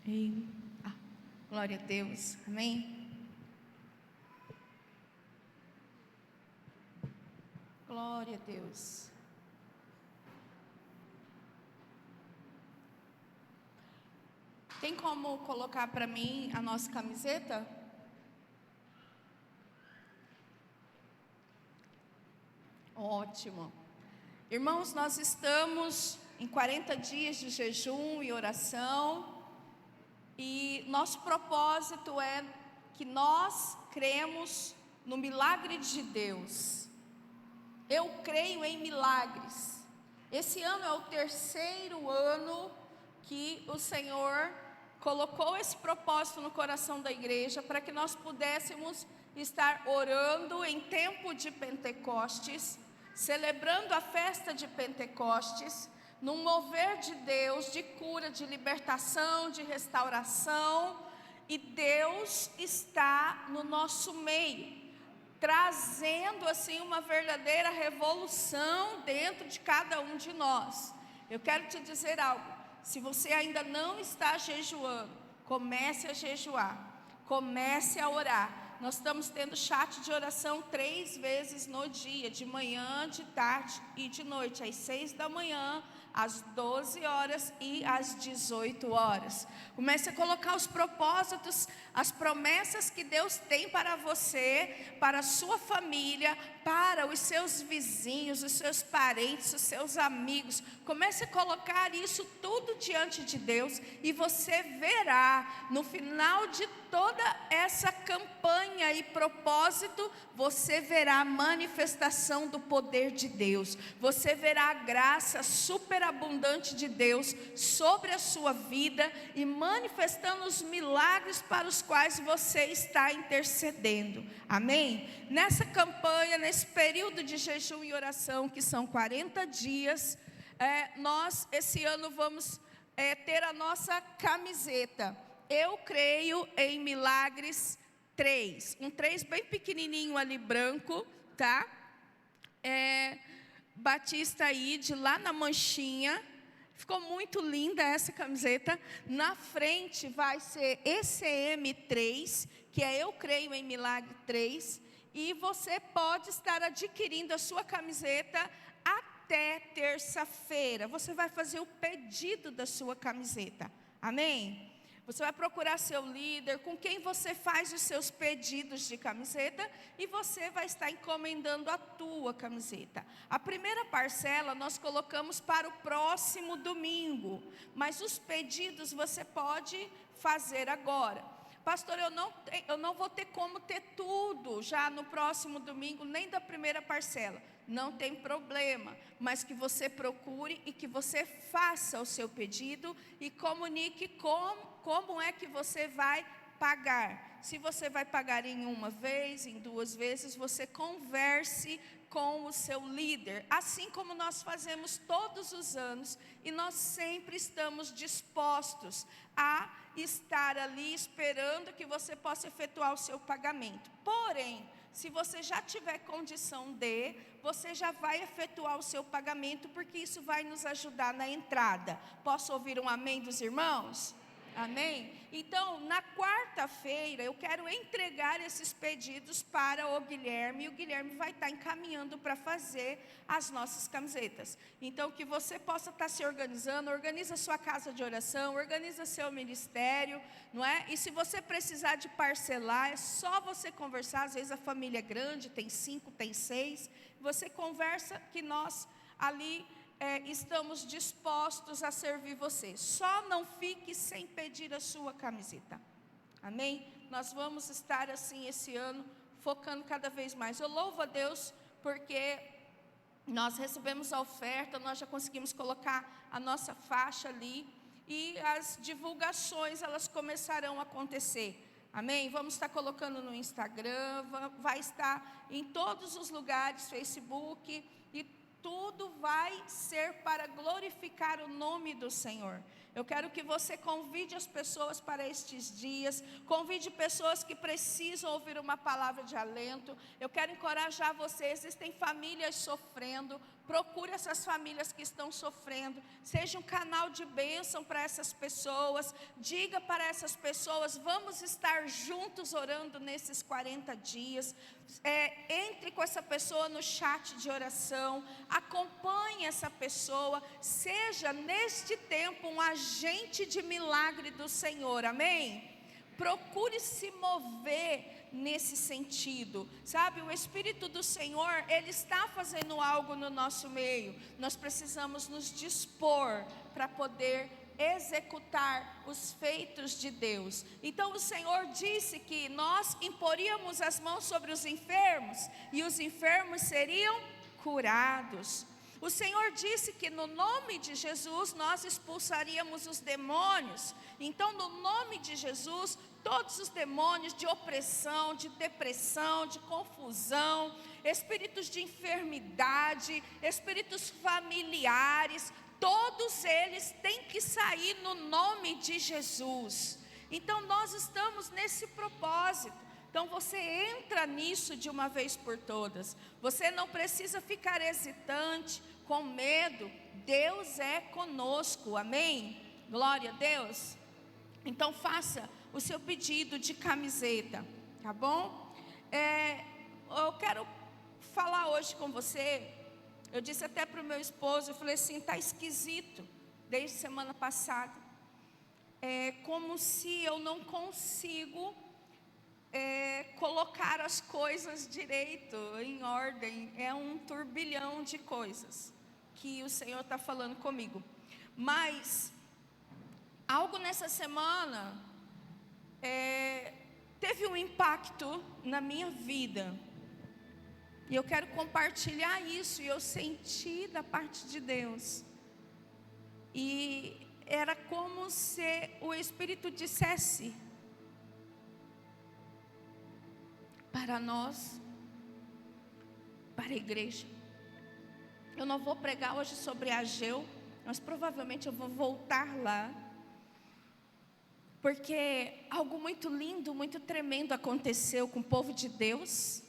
E, glória a Deus, amém? Glória a Deus. Tem como colocar para mim a nossa camiseta? Ótimo. Irmãos, nós estamos em 40 dias de jejum e oração. E nosso propósito é que nós cremos no milagre de Deus. Eu creio em milagres. Esse ano é o terceiro ano que o Senhor colocou esse propósito no coração da igreja, para que nós pudéssemos estar orando em tempo de Pentecostes, celebrando a festa de Pentecostes, num mover de Deus, de cura, de libertação, de restauração. E Deus está no nosso meio, trazendo assim uma verdadeira revolução dentro de cada um de nós. Eu quero te dizer algo: se você ainda não está jejuando, comece a jejuar, comece a orar. Nós estamos tendo chat de oração 3 vezes no dia, de manhã, de tarde e de noite, às 6 da manhã, às 12 horas e às 18 horas. Comece a colocar os propósitos, as promessas que Deus tem para você, para a sua família, para os seus vizinhos, os seus parentes, os seus amigos. Comece a colocar isso tudo diante de Deus, e você verá, no final de toda essa campanha e propósito, você verá a manifestação do poder de Deus. Você verá a graça superabundante de Deus sobre a sua vida e manifestando os milagres para os quais você está intercedendo. Amém? Nessa campanha, nesse período de jejum e oração, que são 40 dias, nós esse ano vamos ter a nossa camiseta. Eu creio em milagres 3. Um 3 bem pequenininho ali, branco, tá? Batista Ide, lá na manchinha. Ficou muito linda essa camiseta. Na frente vai ser ECM3, que é Eu Creio em Milagre 3. E você pode estar adquirindo a sua camiseta até terça-feira. Você vai fazer o pedido da sua camiseta. Amém? Você vai procurar seu líder, com quem você faz os seus pedidos de camiseta, e você vai estar encomendando a tua camiseta. A primeira parcela nós colocamos para o próximo domingo, mas os pedidos você pode fazer agora. Pastor, eu não vou ter como ter tudo já no próximo domingo, nem da primeira parcela. Não tem problema, mas que você procure e que você faça o seu pedido e comunique como é que você vai pagar. Se você vai pagar em uma vez, em 2 vezes, você converse com o seu líder, assim como nós fazemos todos os anos, e nós sempre estamos dispostos a estar ali esperando que você possa efetuar o seu pagamento. Porém, se você já tiver condição de, você já vai efetuar o seu pagamento, porque isso vai nos ajudar na entrada. Posso ouvir um amém dos irmãos? Amém? Então, na quarta-feira, eu quero entregar esses pedidos para o Guilherme, e o Guilherme vai estar encaminhando para fazer as nossas camisetas. Então, que você possa estar se organizando, organiza a sua casa de oração, organiza seu ministério, não é? E se você precisar de parcelar, é só você conversar. Às vezes a família é grande, tem 5, tem 6, você conversa que nós ali estamos dispostos a servir você. Só não fique sem pedir a sua camiseta. Amém? Nós vamos estar assim esse ano, focando cada vez mais. Eu louvo a Deus porque nós recebemos a oferta, nós já conseguimos colocar a nossa faixa ali, e as divulgações elas começarão a acontecer. Amém? Vamos estar colocando no Instagram, vai estar em todos os lugares, Facebook, e tudo vai ser para glorificar o nome do Senhor. Eu quero que você convide as pessoas para estes dias, convide pessoas que precisam ouvir uma palavra de alento. Eu quero encorajar você, existem famílias sofrendo, Procure essas famílias que estão sofrendo. Seja um canal de bênção para essas pessoas. Diga para essas pessoas: vamos estar juntos orando nesses 40 dias. Entre com essa pessoa no chat de oração. Acompanhe essa pessoa. Seja neste tempo um agente de milagre do Senhor. Amém? Procure se mover nesse sentido, sabe? O Espírito do Senhor, Ele está fazendo algo no nosso meio. Nós precisamos nos dispor para poder executar os feitos de Deus. Então o Senhor disse que nós imporíamos as mãos sobre os enfermos e os enfermos seriam curados. O Senhor disse que no nome de Jesus nós expulsaríamos os demônios. Então, no nome de Jesus, todos os demônios de opressão, de depressão, de confusão, espíritos de enfermidade, espíritos familiares, todos eles têm que sair no nome de Jesus. Então, nós estamos nesse propósito. Então você entra nisso de uma vez por todas. Você não precisa ficar hesitante, com medo. Deus é conosco, amém? Glória a Deus. Então faça o seu pedido de camiseta, tá bom? Eu quero falar hoje com você. Eu disse até para o meu esposo, eu falei assim: está esquisito, desde semana passada. É como se eu não consigo colocar as coisas direito, em ordem. É um turbilhão de coisas que o Senhor está falando comigo. Mas algo nessa semana teve um impacto na minha vida. E eu quero compartilhar isso. E eu senti da parte de Deus. E era como se o Espírito dissesse para nós, para a igreja. Eu não vou pregar hoje sobre Ageu, mas provavelmente eu vou voltar lá. Porque algo muito lindo, muito tremendo aconteceu com o povo de Deus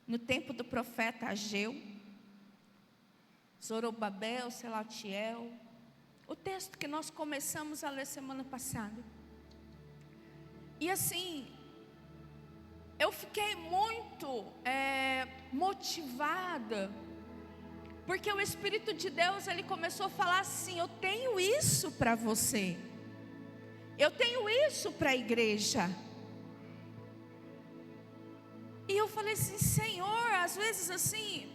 no tempo do profeta Ageu, Zorobabel, Selatiel, o texto que nós começamos a ler semana passada. E assim, eu fiquei muito motivada, porque o Espírito de Deus, ele começou a falar assim: eu tenho isso para você, eu tenho isso para a igreja. E eu falei assim: Senhor, às vezes assim,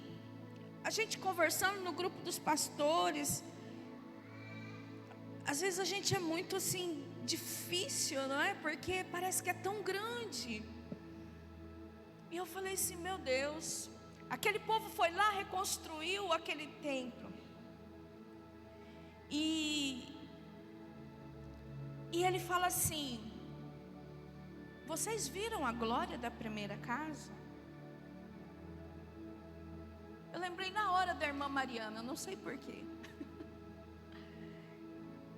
a gente conversando no grupo dos pastores, às vezes a gente é muito assim, difícil, não é? Porque parece que é tão grande. E eu falei assim: meu Deus, aquele povo foi lá, reconstruiu aquele templo. E ele fala assim: vocês viram a glória da primeira casa? Eu lembrei na hora da irmã Mariana, não sei porquê.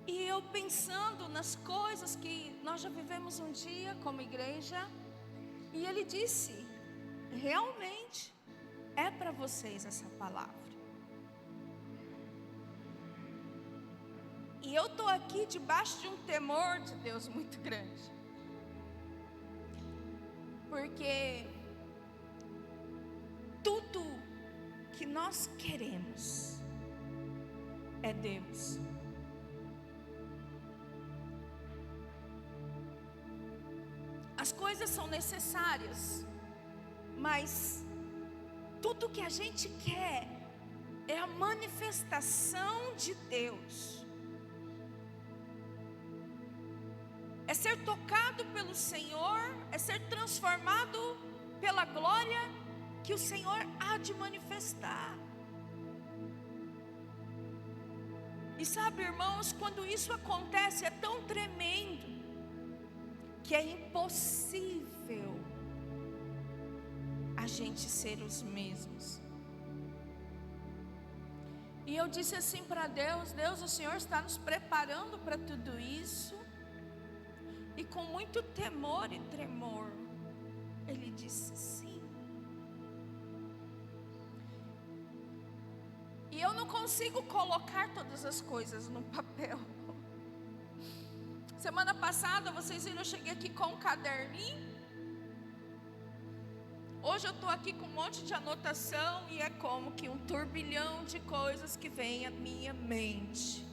E eu pensando nas coisas que nós já vivemos um dia como igreja. E ele disse: realmente é para vocês essa palavra. E eu estou aqui debaixo de um temor de Deus muito grande. Porque tudo que nós queremos é Deus. As coisas são necessárias, mas tudo que a gente quer é a manifestação de Deus. É ser tocado pelo Senhor, é ser transformado pela glória que o Senhor há de manifestar. E sabe, irmãos, quando isso acontece é tão tremendo que é impossível a gente ser os mesmos. E eu disse assim para Deus: Deus, o Senhor está nos preparando para tudo isso. E com muito temor e tremor, Ele disse sim. E eu não consigo colocar todas as coisas no papel. Semana passada, vocês viram, eu cheguei aqui com um caderninho. Hoje eu estou aqui com um monte de anotação e é como que um turbilhão de coisas que vem à minha mente.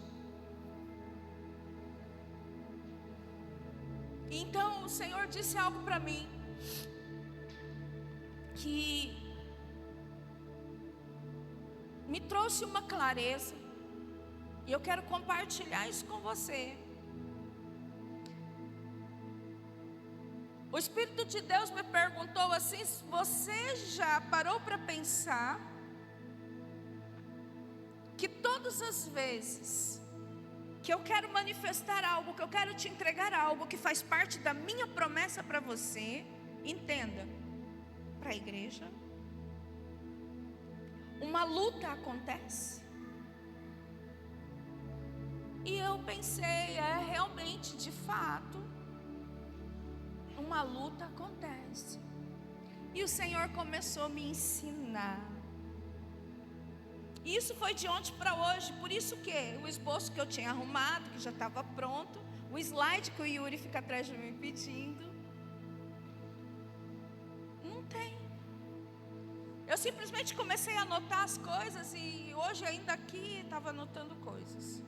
Então o Senhor disse algo para mim, que me trouxe uma clareza, e eu quero compartilhar isso com você. O Espírito de Deus me perguntou assim: você já parou para pensar que todas as vezes que eu quero manifestar algo, que eu quero te entregar algo que faz parte da minha promessa para você, entenda, para a igreja, uma luta acontece? E eu pensei, realmente, de fato, uma luta acontece. E o Senhor começou a me ensinar. E isso foi de ontem para hoje. Por isso que o esboço que eu tinha arrumado, que já estava pronto, o slide que o Yuri fica atrás de mim pedindo, não tem. Eu simplesmente comecei a anotar as coisas, e hoje ainda aqui estava anotando coisas.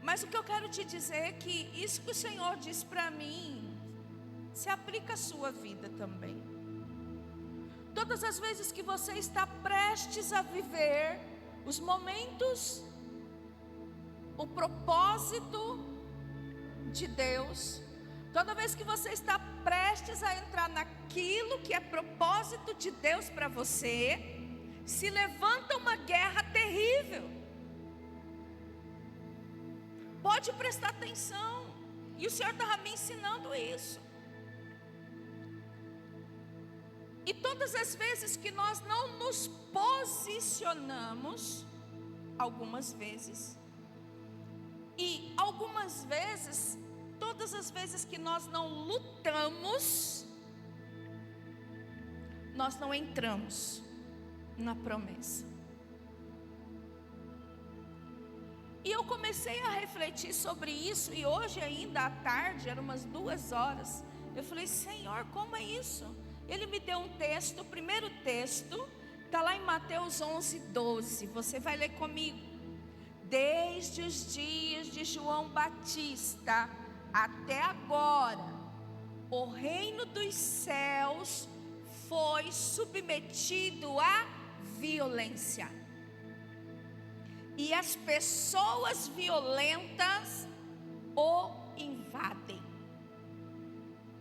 Mas o que eu quero te dizer é que isso que o Senhor disse para mim se aplica à sua vida também. Todas as vezes que você está prestes a viver os momentos, o propósito de Deus, toda vez que você está prestes a entrar naquilo que é propósito de Deus para você, se levanta uma guerra terrível. Pode prestar atenção, e o Senhor estava me ensinando isso. E todas as vezes que nós não nos posicionamos, algumas vezes, e algumas vezes, todas as vezes que nós não lutamos, nós não entramos na promessa. E eu comecei a refletir sobre isso, e hoje ainda à tarde, eram umas 2 horas, eu falei: Senhor, como é isso? Ele me deu um texto, o primeiro texto, está lá em Mateus 11:12, você vai ler comigo. Desde os dias de João Batista até agora, o reino dos céus foi submetido à violência, e as pessoas violentas o invadem.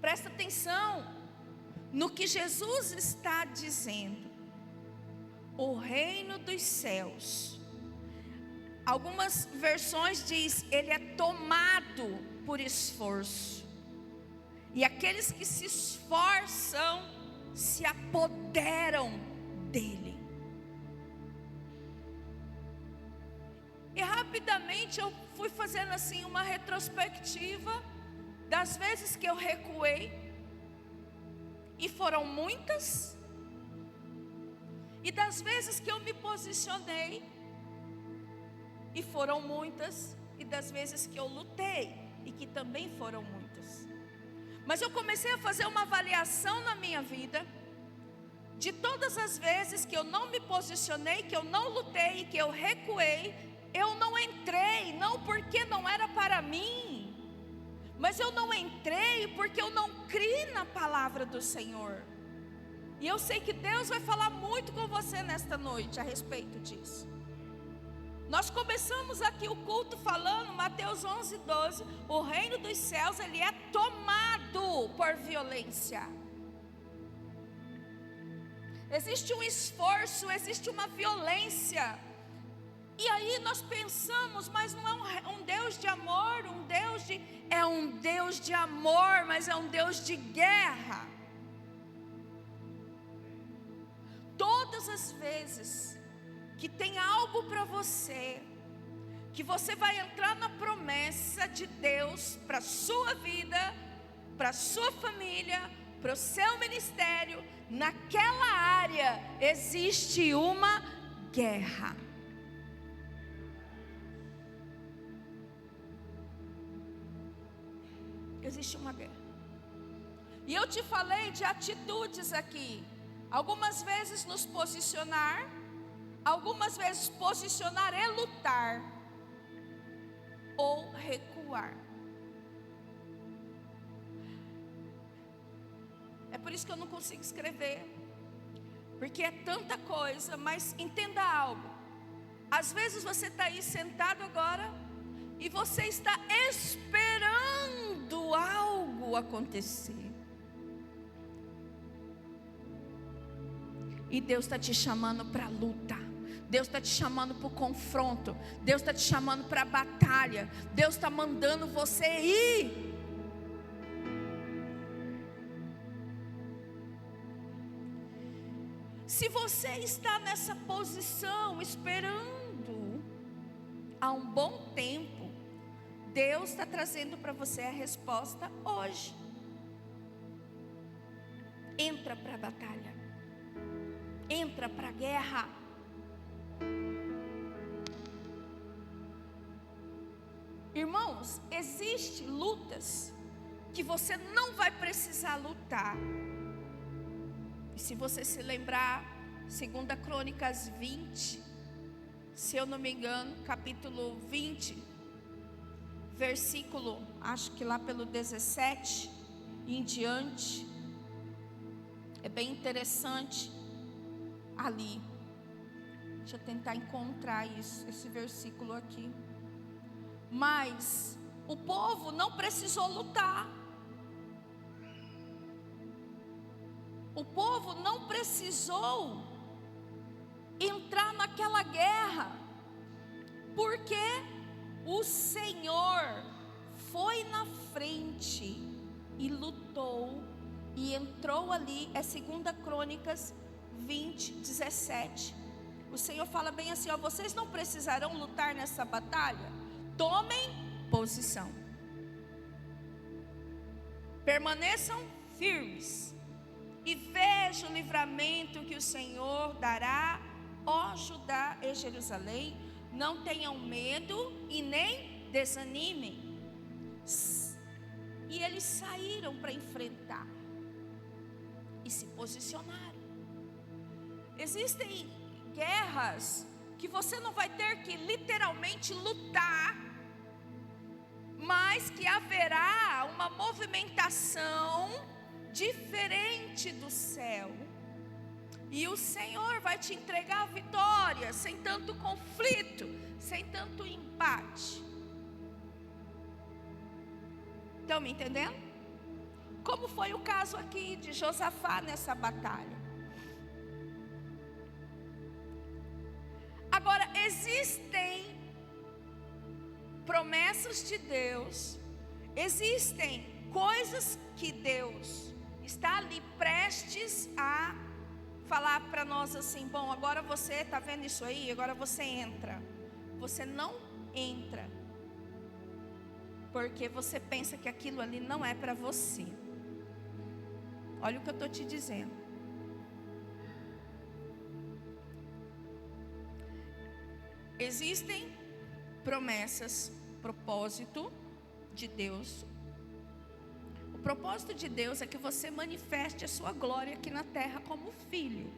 Presta atenção no que Jesus está dizendo. O reino dos céus, algumas versões diz, ele é tomado por esforço, e aqueles que se esforçam se apoderam dele. E rapidamente eu fui fazendo assim uma retrospectiva das vezes que eu recuei, e foram muitas, e das vezes que eu me posicionei, e foram muitas, e das vezes que eu lutei, e que também foram muitas. Mas eu comecei a fazer uma avaliação na minha vida, de todas as vezes que eu não me posicionei, que eu não lutei, que eu recuei, eu não entrei, não porque não era para mim, mas eu não entrei porque eu não criei na palavra do Senhor. E eu sei que Deus vai falar muito com você nesta noite a respeito disso. Nós começamos aqui o culto falando, Mateus 11:12, o reino dos céus, ele é tomado por violência. Existe um esforço, existe uma violência. E aí nós pensamos, mas não é um Deus de amor, é um Deus de amor, mas é um Deus de guerra. Todas as vezes que tem algo para você, que você vai entrar na promessa de Deus para a sua vida, para a sua família, para o seu ministério, naquela área existe uma guerra. Existe uma guerra. E eu te falei de atitudes aqui. Algumas vezes nos posicionar, algumas vezes posicionar e lutar, ou recuar. É por isso que eu não consigo escrever, porque é tanta coisa. Mas entenda algo: às vezes você está aí sentado agora e você está esperando algo acontecer, e Deus está te chamando para a luta. Deus está te chamando para o confronto. Deus está te chamando para a batalha. Deus está mandando você ir. Se você está nessa posição, esperando há um bom tempo, Deus está trazendo para você a resposta hoje. Entra para a batalha. Entra para a guerra. Irmãos, existem lutas que você não vai precisar lutar. E se você se lembrar, 2 Crônicas 20, se eu não me engano, capítulo 20, versículo, acho que lá pelo 17 e em diante, é bem interessante ali. Deixa eu tentar encontrar esse versículo aqui. Mas o povo não precisou lutar. O povo não precisou entrar naquela guerra, porque o Senhor foi na frente e lutou e entrou ali. É 2 Crônicas 20, 17. O Senhor fala bem assim: ó, vocês não precisarão lutar nessa batalha. Tomem posição, permaneçam firmes e vejam o livramento que o Senhor dará, ó Judá e Jerusalém. Não tenham medo e nem desanimem. E eles saíram para enfrentar e se posicionaram. Existem guerras que você não vai ter que literalmente lutar, mas que haverá uma movimentação diferente do céu, e o Senhor vai te entregar a vitória, sem tanto conflito, sem tanto embate. Estão me entendendo? Como foi o caso aqui de Josafá nessa batalha. Agora, existem promessas de Deus, existem coisas que Deus está ali prestes a falar para nós assim: bom, agora você está vendo isso aí, agora você entra. Você não entra, porque você pensa que aquilo ali não é para você. Olha o que eu estou te dizendo. Existem promessas, propósito de Deus. O propósito de Deus é que você manifeste a sua glória aqui na terra como filho.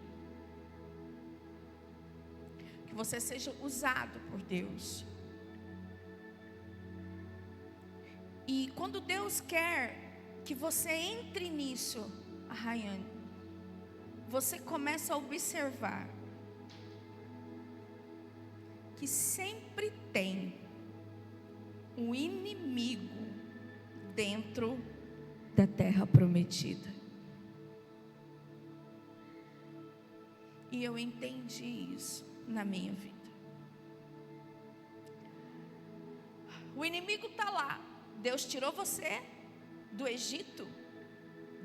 Que você seja usado por Deus. E quando Deus quer que você entre nisso, Rayane, você começa a observar que sempre tem um inimigo dentro da terra prometida. E eu entendi isso na minha vida. O inimigo está lá. Deus tirou você do Egito.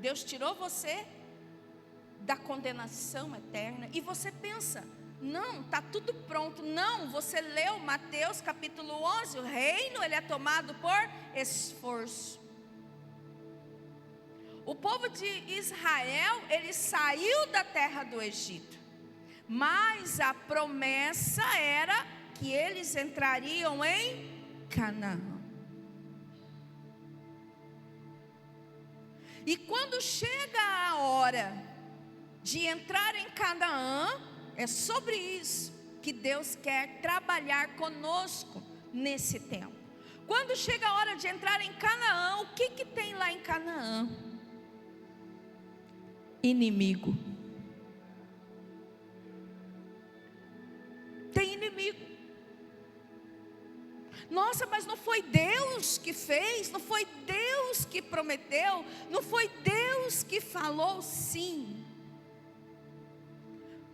Deus tirou você da condenação eterna. E você pensa: não, está tudo pronto. Não, você leu Mateus capítulo 11. O reino, ele é tomado por esforço. O povo de Israel, ele saiu da terra do Egito, Mas a promessa era que eles entrariam em Canaã. E quando chega a hora de entrar em Canaã, é sobre isso que Deus quer trabalhar conosco nesse tempo. Quando chega a hora de entrar em Canaã, o que tem lá em Canaã? Inimigo. Tem inimigo. Nossa, mas não foi Deus que fez, não foi Deus que prometeu, não foi Deus que falou, sim.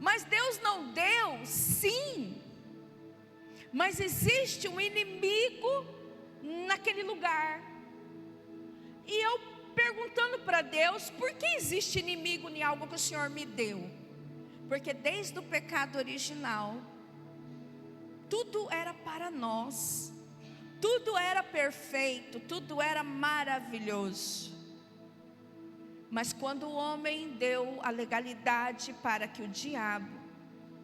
Mas Deus não deu, sim. Mas existe um inimigo naquele lugar. E eu perguntando para Deus, por que existe inimigo em algo que o Senhor me deu? Porque desde o pecado original, tudo era para nós. Tudo era perfeito, tudo era maravilhoso. Mas quando o homem deu a legalidade para que o diabo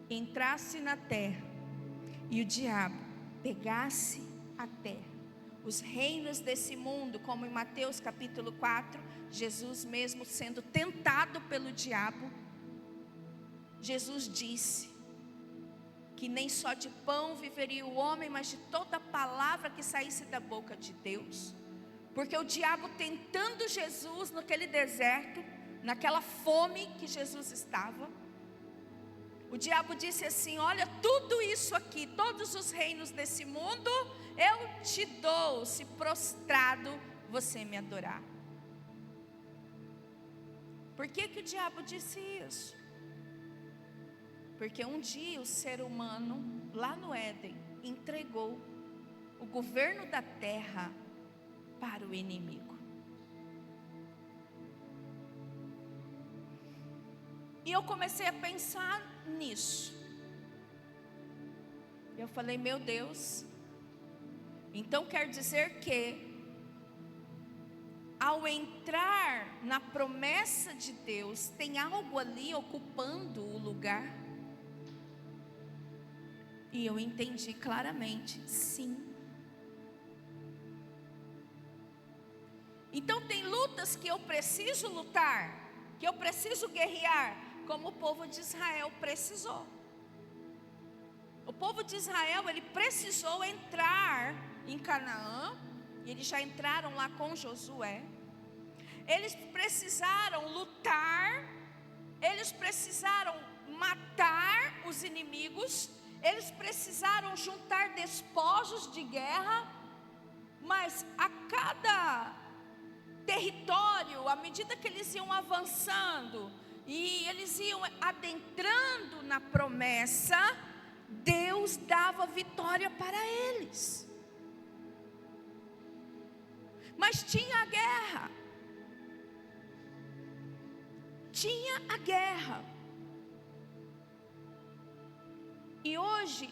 entrasse na terra, e o diabo pegasse a terra, os reinos desse mundo, como em Mateus capítulo 4, Jesus mesmo sendo tentado pelo diabo, Jesus disse que nem só de pão viveria o homem, mas de toda palavra que saísse da boca de Deus. Porque o diabo tentando Jesus naquele deserto, naquela fome que Jesus estava, o diabo disse assim: olha, tudo isso aqui, todos os reinos desse mundo, eu te dou, se prostrado você me adorar. Por que o diabo disse isso? Porque um dia o ser humano, lá no Éden, entregou o governo da terra para o inimigo. E eu comecei a pensar nisso. Eu falei, meu Deus, então quer dizer que ao entrar na promessa de Deus, tem algo ali ocupando o lugar? E eu entendi claramente, sim. Então tem lutas que eu preciso lutar, que eu preciso guerrear, como o povo de Israel precisou. O povo de Israel, ele precisou entrar em Canaã, e eles já entraram lá com Josué. Eles precisaram lutar, eles precisaram matar os inimigos, eles precisaram juntar despojos de guerra, mas a cada território, à medida que eles iam avançando e eles iam adentrando na promessa, Deus dava vitória para eles. Mas tinha a guerra. Tinha a guerra. E hoje,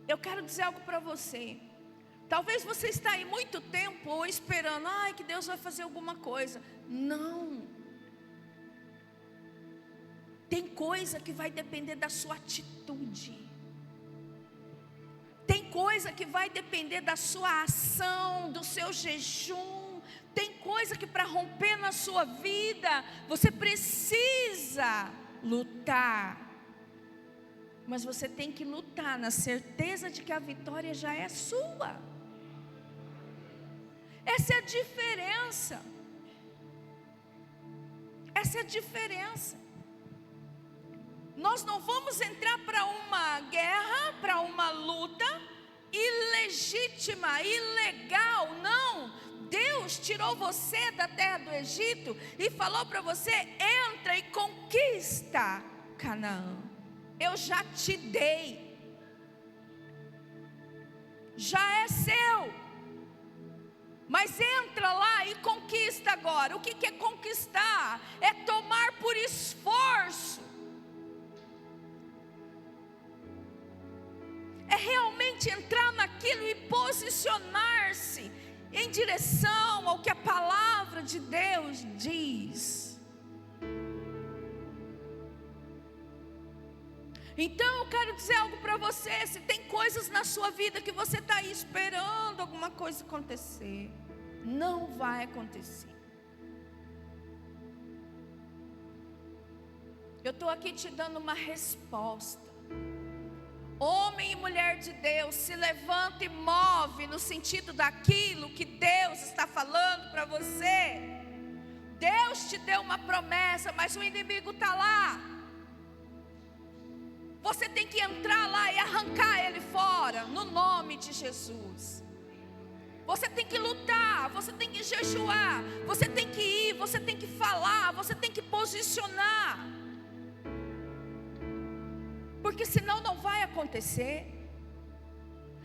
eu quero dizer algo para você. Talvez você está aí muito tempo esperando, que Deus vai fazer alguma coisa. Não. Tem coisa que vai depender da sua atitude. Tem coisa que vai depender da sua ação, do seu jejum. Tem coisa que para romper na sua vida, você precisa lutar. Mas você tem que lutar na certeza de que a vitória já é sua. Essa é a diferença. Essa é a diferença. Nós não vamos entrar para uma guerra, para uma luta ilegítima, ilegal, não. Deus tirou você da terra do Egito e falou para você: entra e conquista Canaã. Eu já te dei, já é seu, mas entra lá e conquista agora. O que é conquistar? É tomar por esforço, é realmente entrar naquilo e posicionar-se em direção ao que a palavra de Deus diz. Então eu quero dizer algo para você. Se tem coisas na sua vida que você está aí esperando alguma coisa acontecer, não vai acontecer. Eu estou aqui te dando uma resposta. Homem e mulher de Deus, se levanta e move no sentido daquilo que Deus está falando para você. Deus te deu uma promessa, mas o inimigo está lá. Você tem que entrar lá e arrancar ele fora, no nome de Jesus. Você tem que lutar, você tem que jejuar, você tem que ir, você tem que falar, você tem que posicionar. Porque senão não vai acontecer.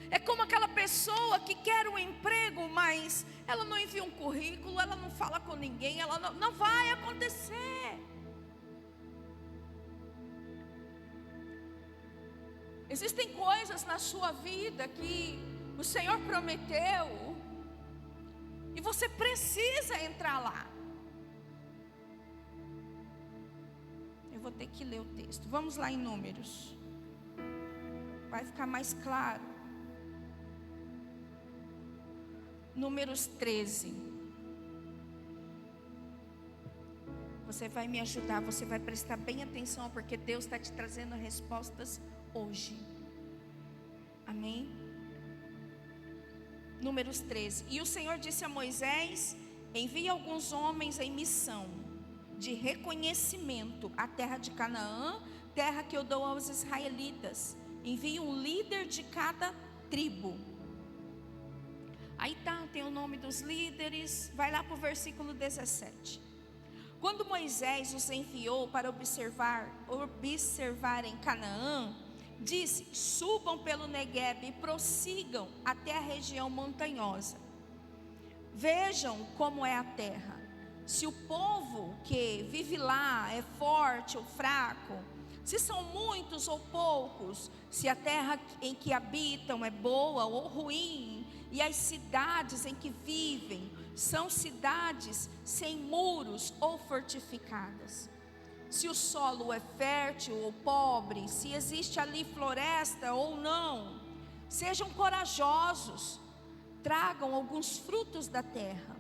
É como aquela pessoa que quer um emprego, mas ela não envia um currículo, ela não fala com ninguém, ela não vai acontecer. Existem coisas na sua vida que o Senhor prometeu e você precisa entrar lá. Eu vou ter que ler o texto. Vamos lá em Números. Vai ficar mais claro. Números 13. Você vai me ajudar, você vai prestar bem atenção, porque Deus está te trazendo respostas hoje. Amém? Números 13. E o Senhor disse a Moisés: envie alguns homens em missão de reconhecimento à terra de Canaã, terra que eu dou aos israelitas. Envie um líder de cada tribo. Aí tem o nome dos líderes. Vai lá para o versículo 17. Quando Moisés os enviou para observarem Canaã, disse: subam pelo Neguebe e prossigam até a região montanhosa. Vejam como é a terra. Se o povo que vive lá é forte ou fraco, se são muitos ou poucos, se a terra em que habitam é boa ou ruim, e as cidades em que vivem são cidades sem muros ou fortificadas. Se o solo é fértil ou pobre, se existe ali floresta ou não. Sejam corajosos, tragam alguns frutos da terra.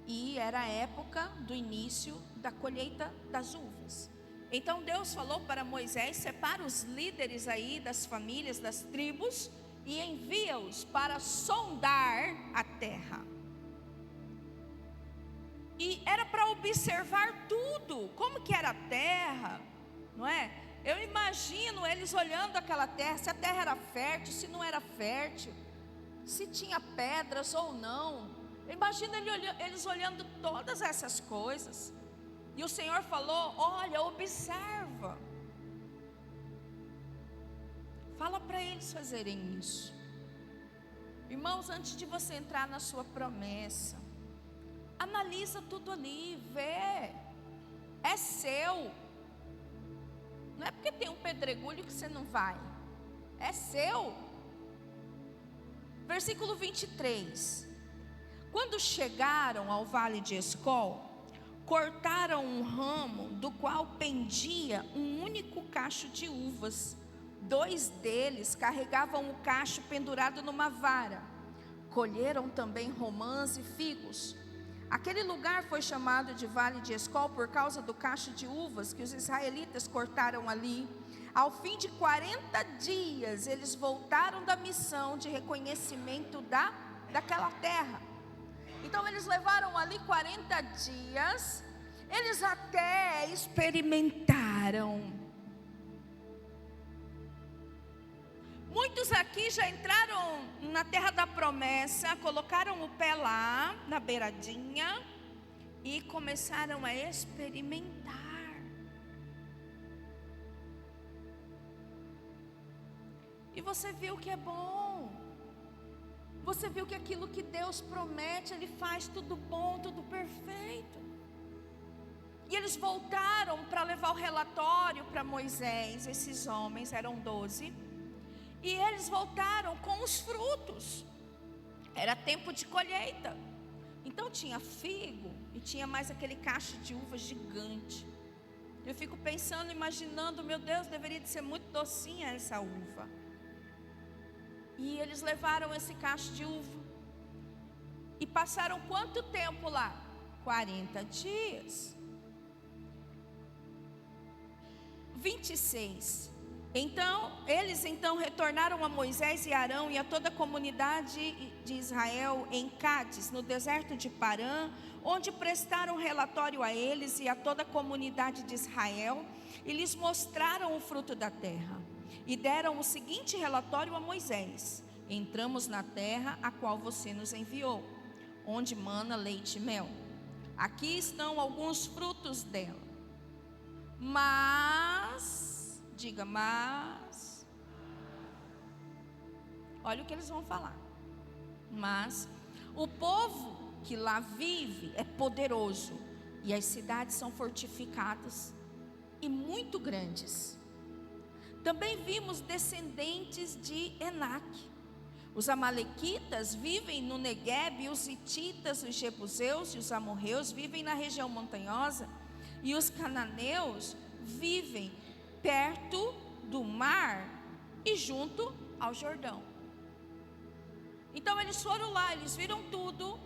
E era a época do início da colheita das uvas. Então Deus falou para Moisés: separa os líderes aí das famílias, das tribos, e envia-os para sondar a terra. E era para observar tudo, como que era a terra, não é? Eu imagino eles olhando aquela terra, se a terra era fértil, se não era fértil, se tinha pedras ou não. Imagina eles olhando todas essas coisas. E o Senhor falou: olha, observa. Fala para eles fazerem isso. Irmãos, antes de você entrar na sua promessa, analisa tudo ali, vê. É seu. Não é porque tem um pedregulho que você não vai. É seu. Versículo 23. Quando chegaram ao vale de Escol, cortaram um ramo do qual pendia um único cacho de uvas. 2 deles carregavam o cacho pendurado numa vara. Colheram também romãs e figos. Aquele lugar foi chamado de Vale de Escol por causa do cacho de uvas que os israelitas cortaram ali. Ao fim de 40 dias, eles voltaram da missão de reconhecimento daquela terra. Então eles levaram ali 40 dias, eles até experimentaram. Muitos aqui já entraram na terra da promessa, colocaram o pé lá, na beiradinha, e começaram a experimentar. E você viu que é bom. Você viu que aquilo que Deus promete, Ele faz tudo bom, tudo perfeito. E eles voltaram para levar o relatório para Moisés. Esses homens eram 12. E eles voltaram com os frutos. Era tempo de colheita. Então tinha figo e tinha mais aquele cacho de uva gigante. Eu fico pensando, imaginando, meu Deus, deveria de ser muito docinha essa uva. E eles levaram esse cacho de uva. E passaram quanto tempo lá? 40 dias. 26. Eles retornaram a Moisés e Arão e a toda a comunidade de Israel em Cádiz, no deserto de Parã, onde prestaram relatório a eles e a toda a comunidade de Israel, e lhes mostraram o fruto da terra. E deram o seguinte relatório a Moisés: entramos na terra a qual você nos enviou, onde mana leite e mel. Aqui estão alguns frutos dela. Mas, diga, mas, olha o que eles vão falar. Mas o povo que lá vive é poderoso, e as cidades são fortificadas e muito grandes. Também vimos descendentes de Enaque. Os amalequitas vivem no Neguebe, os hititas, os jebuseus e os amorreus vivem na região montanhosa, e os cananeus vivem perto do mar e junto ao Jordão. Então eles foram lá, eles viram tudo.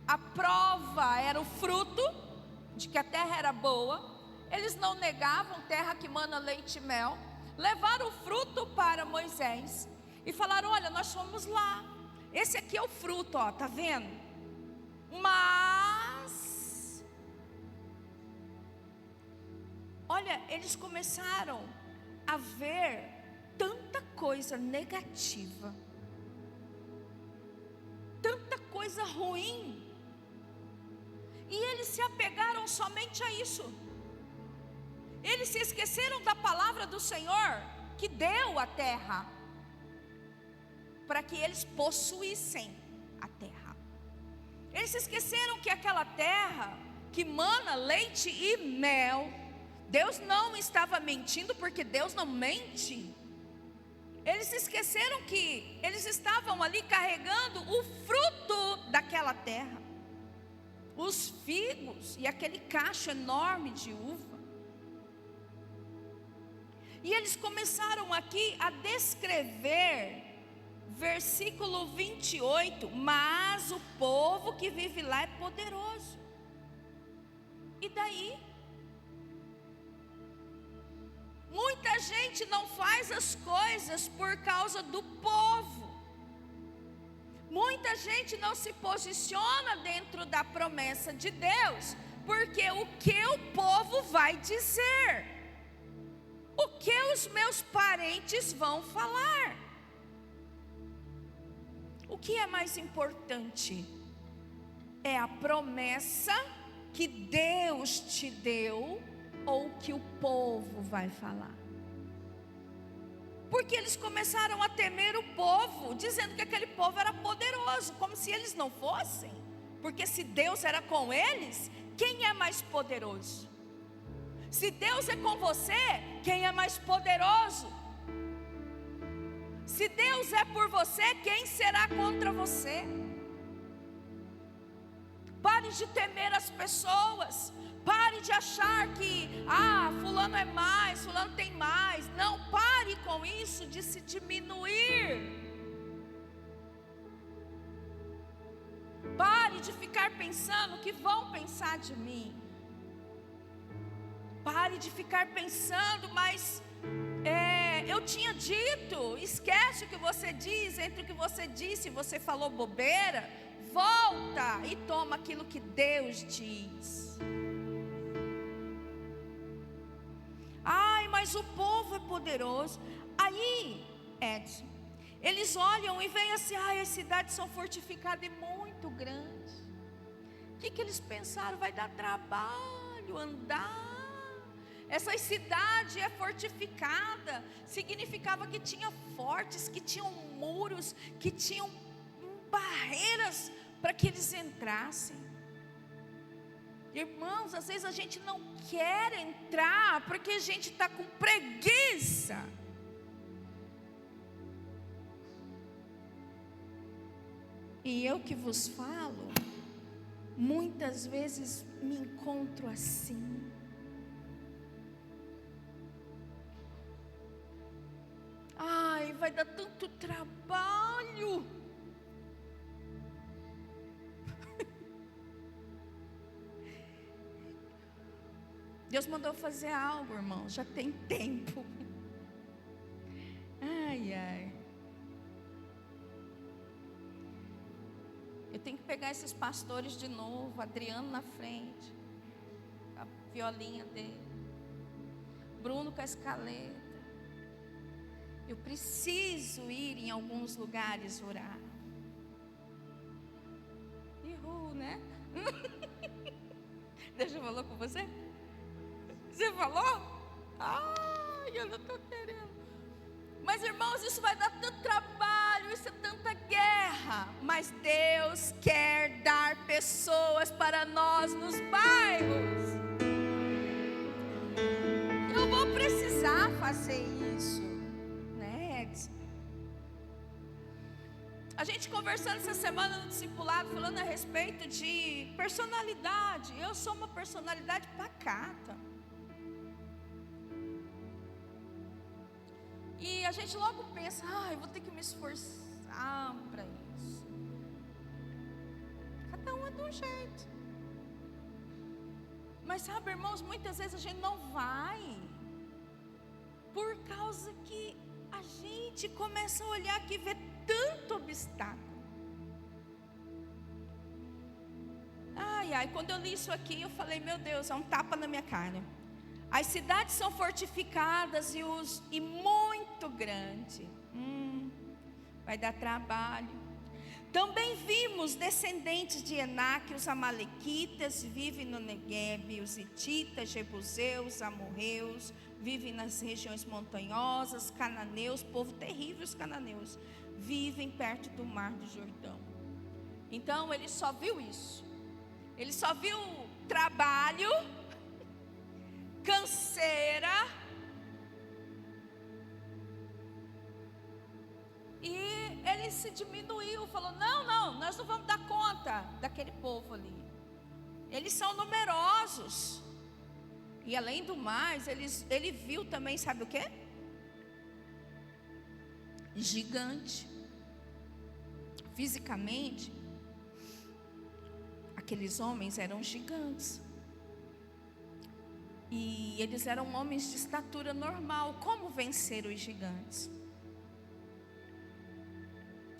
A prova era o fruto de que a terra era boa. Eles não negavam terra que mana leite e mel. Levaram o fruto para Moisés e falaram: olha, nós fomos lá, esse aqui é o fruto, ó, tá vendo? Mas, olha, eles começaram a ver tanta coisa negativa, tanta coisa ruim, e eles se apegaram somente a isso. Eles se esqueceram da palavra do Senhor, que deu a terra, para que eles possuíssem a terra. Eles se esqueceram que aquela terra que mana leite e mel, Deus não estava mentindo, porque Deus não mente. Eles se esqueceram que eles estavam ali carregando o fruto daquela terra, os figos e aquele cacho enorme de uva. E eles começaram aqui a descrever, versículo 28, mas o povo que vive lá é poderoso. E daí? Muita gente não faz as coisas por causa do povo. Muita gente não se posiciona dentro da promessa de Deus, porque o que o povo vai dizer? O que os meus parentes vão falar? O que é mais importante? É a promessa que Deus te deu, ou que o povo vai falar? Porque eles começaram a temer o povo, dizendo que aquele povo era poderoso, como se eles não fossem. Porque se Deus era com eles, quem é mais poderoso? Se Deus é com você, quem é mais poderoso? Se Deus é por você, quem será contra você? Pare de temer as pessoas. Pare de achar que, fulano é mais, fulano tem mais. Não, pare com isso de se diminuir. Pare de ficar pensando o que vão pensar de mim. Pare de ficar pensando, mas eu tinha dito. Esquece o que você diz. Entre o que você disse e você falou bobeira, volta e toma aquilo que Deus diz. Ai, mas o povo é poderoso. Aí, Edson, eles olham e veem assim: as cidades são fortificadas e muito grandes. O que eles pensaram? Vai dar trabalho andar. Essa cidade é fortificada, significava que tinha fortes, que tinham muros, que tinham barreiras para que eles entrassem. Irmãos, às vezes a gente não quer entrar porque a gente está com preguiça. E eu que vos falo, muitas vezes me encontro assim. Ai, vai dar tanto trabalho. Deus mandou fazer algo, irmão, já tem tempo. Ai, ai. Eu tenho que pegar esses pastores de novo, Adriano na frente, a violinha dele, Bruno com a escaleta. Eu preciso ir em alguns lugares orar. Né? Deus falou com você? Você falou? Ai, eu não estou querendo. Mas irmãos, isso vai dar tanto trabalho, isso é tanta guerra. Mas Deus quer dar pessoas para nós nos bairros. Eu vou precisar fazer isso, né, Edson? A gente conversando essa semana no discipulado, falando a respeito de personalidade. Eu sou uma personalidade pacata. E a gente logo pensa, eu vou ter que me esforçar para isso. Cada um é de um jeito. Mas sabe, irmãos, muitas vezes a gente não vai, por causa que a gente começa a olhar aqui e ver tanto obstáculo. Ai, quando eu li isso aqui, eu falei, meu Deus, é um tapa na minha cara. As cidades são fortificadas e muito grande. Vai dar trabalho. Também vimos descendentes de Enaque, os amalequitas, vivem no Neguebe, os hititas, jebuseus, amorreus, vivem nas regiões montanhosas, cananeus, povo terrível, os cananeus, vivem perto do mar do Jordão. Então ele só viu isso. Ele só viu trabalho, canseira, e ele se diminuiu, falou, não, nós não vamos dar conta daquele povo ali. Eles são numerosos. E além do mais, ele viu também, sabe o quê? Gigante. Fisicamente, aqueles homens eram gigantes. E eles eram homens de estatura normal. Como vencer os gigantes?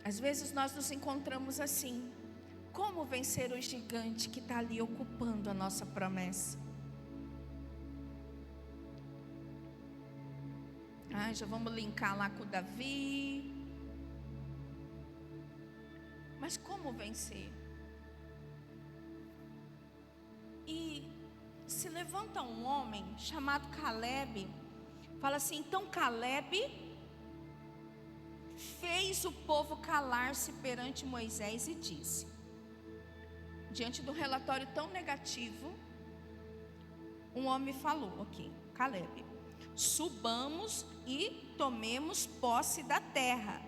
Às vezes nós nos encontramos assim. Como vencer o gigante que está ali ocupando a nossa promessa? Já vamos linkar lá com Davi. Mas como vencer? E se levanta um homem chamado Caleb, fala assim, então Caleb fez o povo calar-se perante Moisés e disse, diante de um relatório tão negativo, um homem falou, Caleb, subamos e tomemos posse da terra,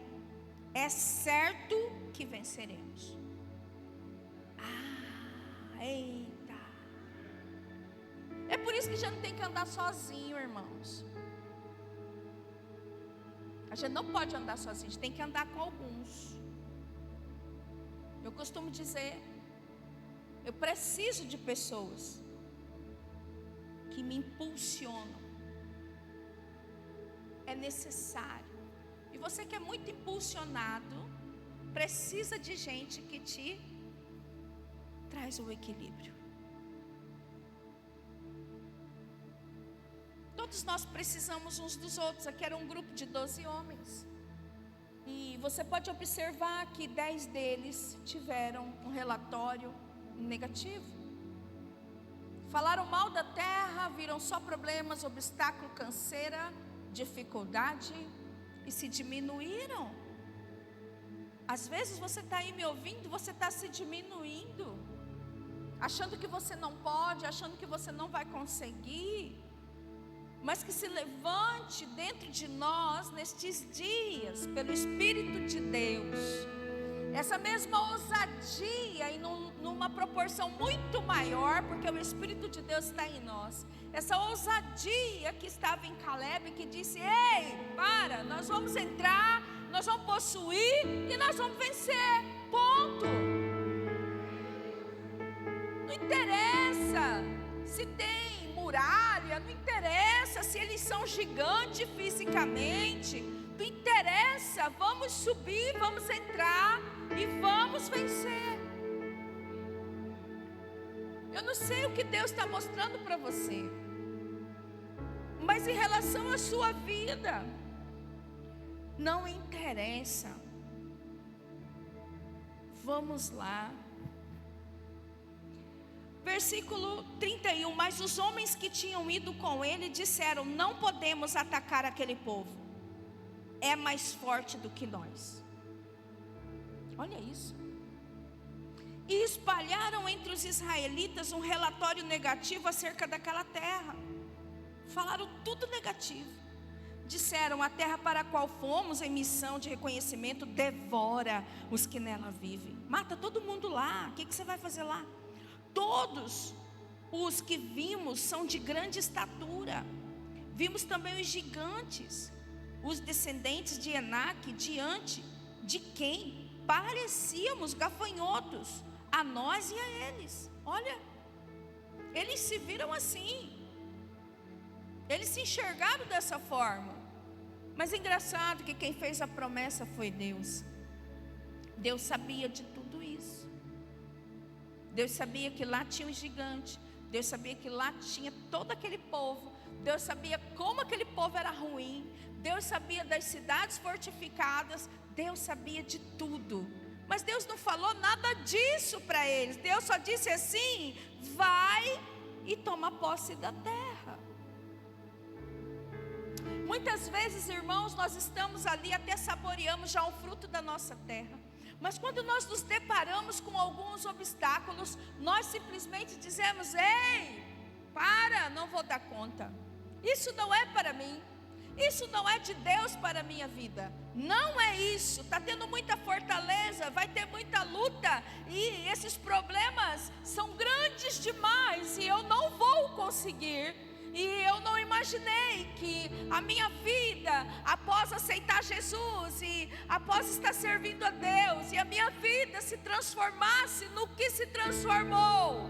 é certo que venceremos. Eita! É por isso que a gente não tem que andar sozinho, irmãos. A gente não pode andar sozinho, a gente tem que andar com alguns. Eu costumo dizer, eu preciso de pessoas que me impulsionam. É necessário. E você que é muito impulsionado, precisa de gente que te traz o equilíbrio. Todos nós precisamos uns dos outros. Aqui era um grupo de 12 homens. E você pode observar que 10 deles tiveram um relatório negativo. Falaram mal da terra, viram só problemas, obstáculo, canseira, dificuldade e se diminuíram. Às vezes você está aí me ouvindo, você está se diminuindo, achando que você não pode, achando que você não vai conseguir. Mas que se levante dentro de nós nestes dias, pelo Espírito de Deus, essa mesma ousadia e numa proporção muito maior, porque o Espírito de Deus está em nós. Essa ousadia que estava em Caleb, que disse: ei, para, nós vamos entrar, nós vamos possuir e nós vamos vencer, ponto. Não interessa se tem muralha, não interessa se eles são gigantes fisicamente, não interessa, vamos subir, vamos entrar e vamos vencer. Eu não sei o que Deus está mostrando para você, mas em relação à sua vida, não interessa. Vamos lá. Versículo 31, mas os homens que tinham ido com ele disseram: não podemos atacar aquele povo, é mais forte do que nós. Olha isso. E espalharam entre os israelitas um relatório negativo acerca daquela terra. Falaram tudo negativo. Disseram: a terra para a qual fomos em missão de reconhecimento devora os que nela vivem. Mata todo mundo lá, o que você vai fazer lá? Todos os que vimos são de grande estatura. Vimos também os gigantes, os descendentes de Enaque, diante de quem parecíamos gafanhotos, a nós e a eles. Olha, eles se viram assim, eles se enxergaram dessa forma. Mas é engraçado que quem fez a promessa foi Deus. Deus sabia de tudo isso. Deus sabia que lá tinha um gigante. Deus sabia que lá tinha todo aquele povo. Deus sabia como aquele povo era ruim. Deus sabia das cidades fortificadas. Deus sabia de tudo. Mas Deus não falou nada disso para eles. Deus só disse assim: vai e toma posse da terra. Muitas vezes, irmãos, nós estamos ali, até saboreamos já o fruto da nossa terra. Mas quando nós nos deparamos com alguns obstáculos, nós simplesmente dizemos: ei, para, não vou dar conta. Isso não é para mim. Isso não é de Deus para a minha vida. Não é isso. Está tendo muita fortaleza, vai ter muita luta, e esses problemas são grandes demais, e eu não vou conseguir. E eu não imaginei que a minha vida, após aceitar Jesus e após estar servindo a Deus, e a minha vida se transformasse no que se transformou.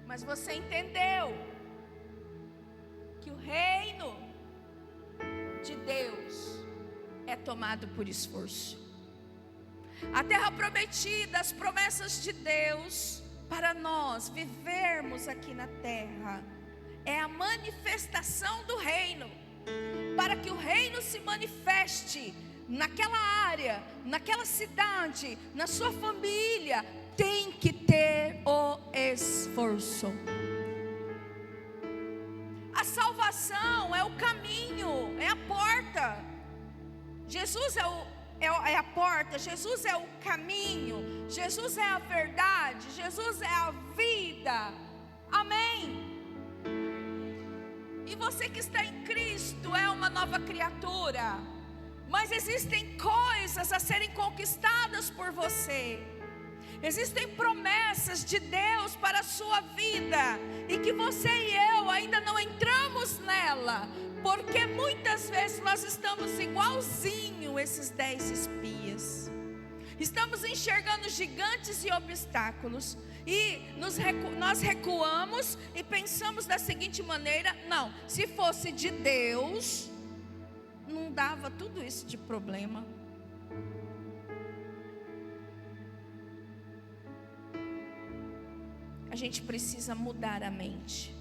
Mas você entendeu que o reino de Deus é tomado por esforço. A terra prometida, as promessas de Deus para nós vivermos aqui na terra, é a manifestação do reino. Para que o reino se manifeste naquela área, naquela cidade, na sua família, tem que ter o esforço. A salvação é o caminho, é a porta. Jesus é a porta, Jesus é o caminho, Jesus é a verdade, Jesus é a vida. Amém? E você que está em Cristo é uma nova criatura. Mas existem coisas a serem conquistadas por você. Existem promessas de Deus para a sua vida, e que você e eu ainda não entramos nela, porque muitas vezes nós estamos igualzinho esses 10 espias. Estamos enxergando gigantes e obstáculos, e nós recuamos e pensamos da seguinte maneira: não, se fosse de Deus, não dava tudo isso de problema. A gente precisa mudar a mente,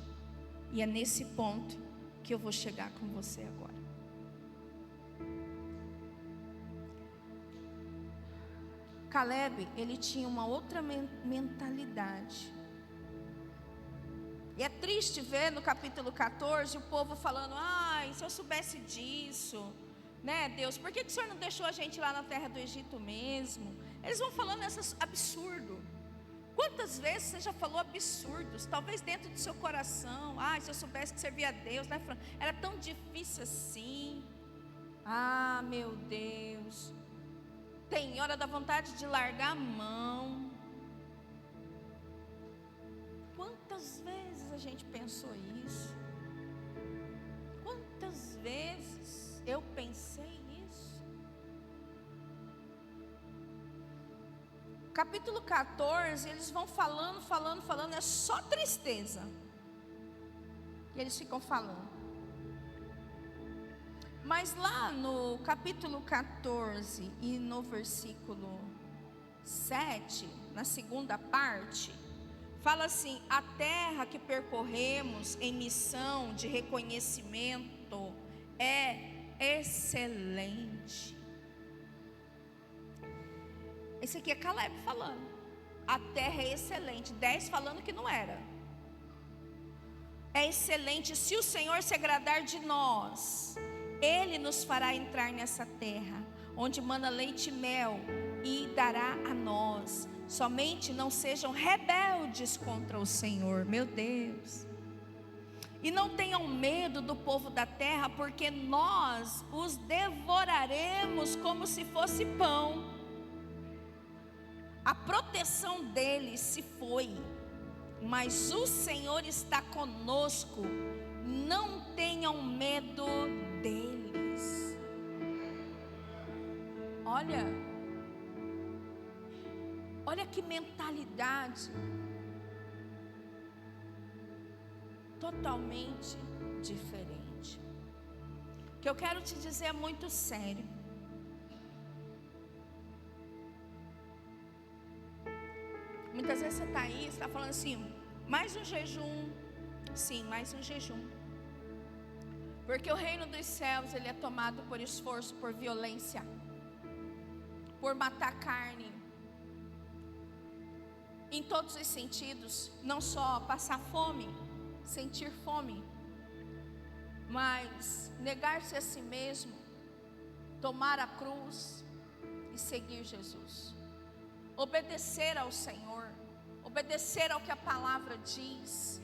e é nesse ponto que eu vou chegar com você agora. Caleb, ele tinha uma outra mentalidade. E é triste ver no capítulo 14 o povo falando: ai, se eu soubesse disso, né, Deus, por que o Senhor não deixou a gente lá na terra do Egito mesmo? Eles vão falando esses absurdos. Quantas vezes você já falou absurdos, talvez dentro do seu coração: ai, se eu soubesse que servia a Deus, né? Era tão difícil assim. Ah, meu Deus. Tem hora da vontade de largar a mão. Quantas vezes a gente pensou isso? Quantas vezes eu pensei isso? Capítulo 14, eles vão falando, é só tristeza. E eles ficam falando. Mas lá no capítulo 14 e no versículo 7, na segunda parte, fala assim: a terra que percorremos em missão de reconhecimento é excelente. Esse aqui é Caleb falando. A terra é excelente. 10 falando que não era. É excelente. Se o Senhor se agradar de nós, Ele nos fará entrar nessa terra, onde mana leite e mel, e dará a nós. Somente não sejam rebeldes contra o Senhor. Meu Deus. E não tenham medo do povo da terra, porque nós os devoraremos como se fosse pão. A proteção deles se foi, mas o Senhor está conosco. Não tenham medo deles. Olha que mentalidade totalmente diferente. O que eu quero te dizer é muito sério. Muitas vezes você está aí, você está falando assim: mais um jejum. Sim, mais um jejum. Porque o reino dos céus, ele é tomado por esforço, por violência, por matar a carne, em todos os sentidos. Não só passar fome, sentir fome, mas negar-se a si mesmo, tomar a cruz e seguir Jesus. Obedecer ao Senhor, obedecer ao que a palavra diz.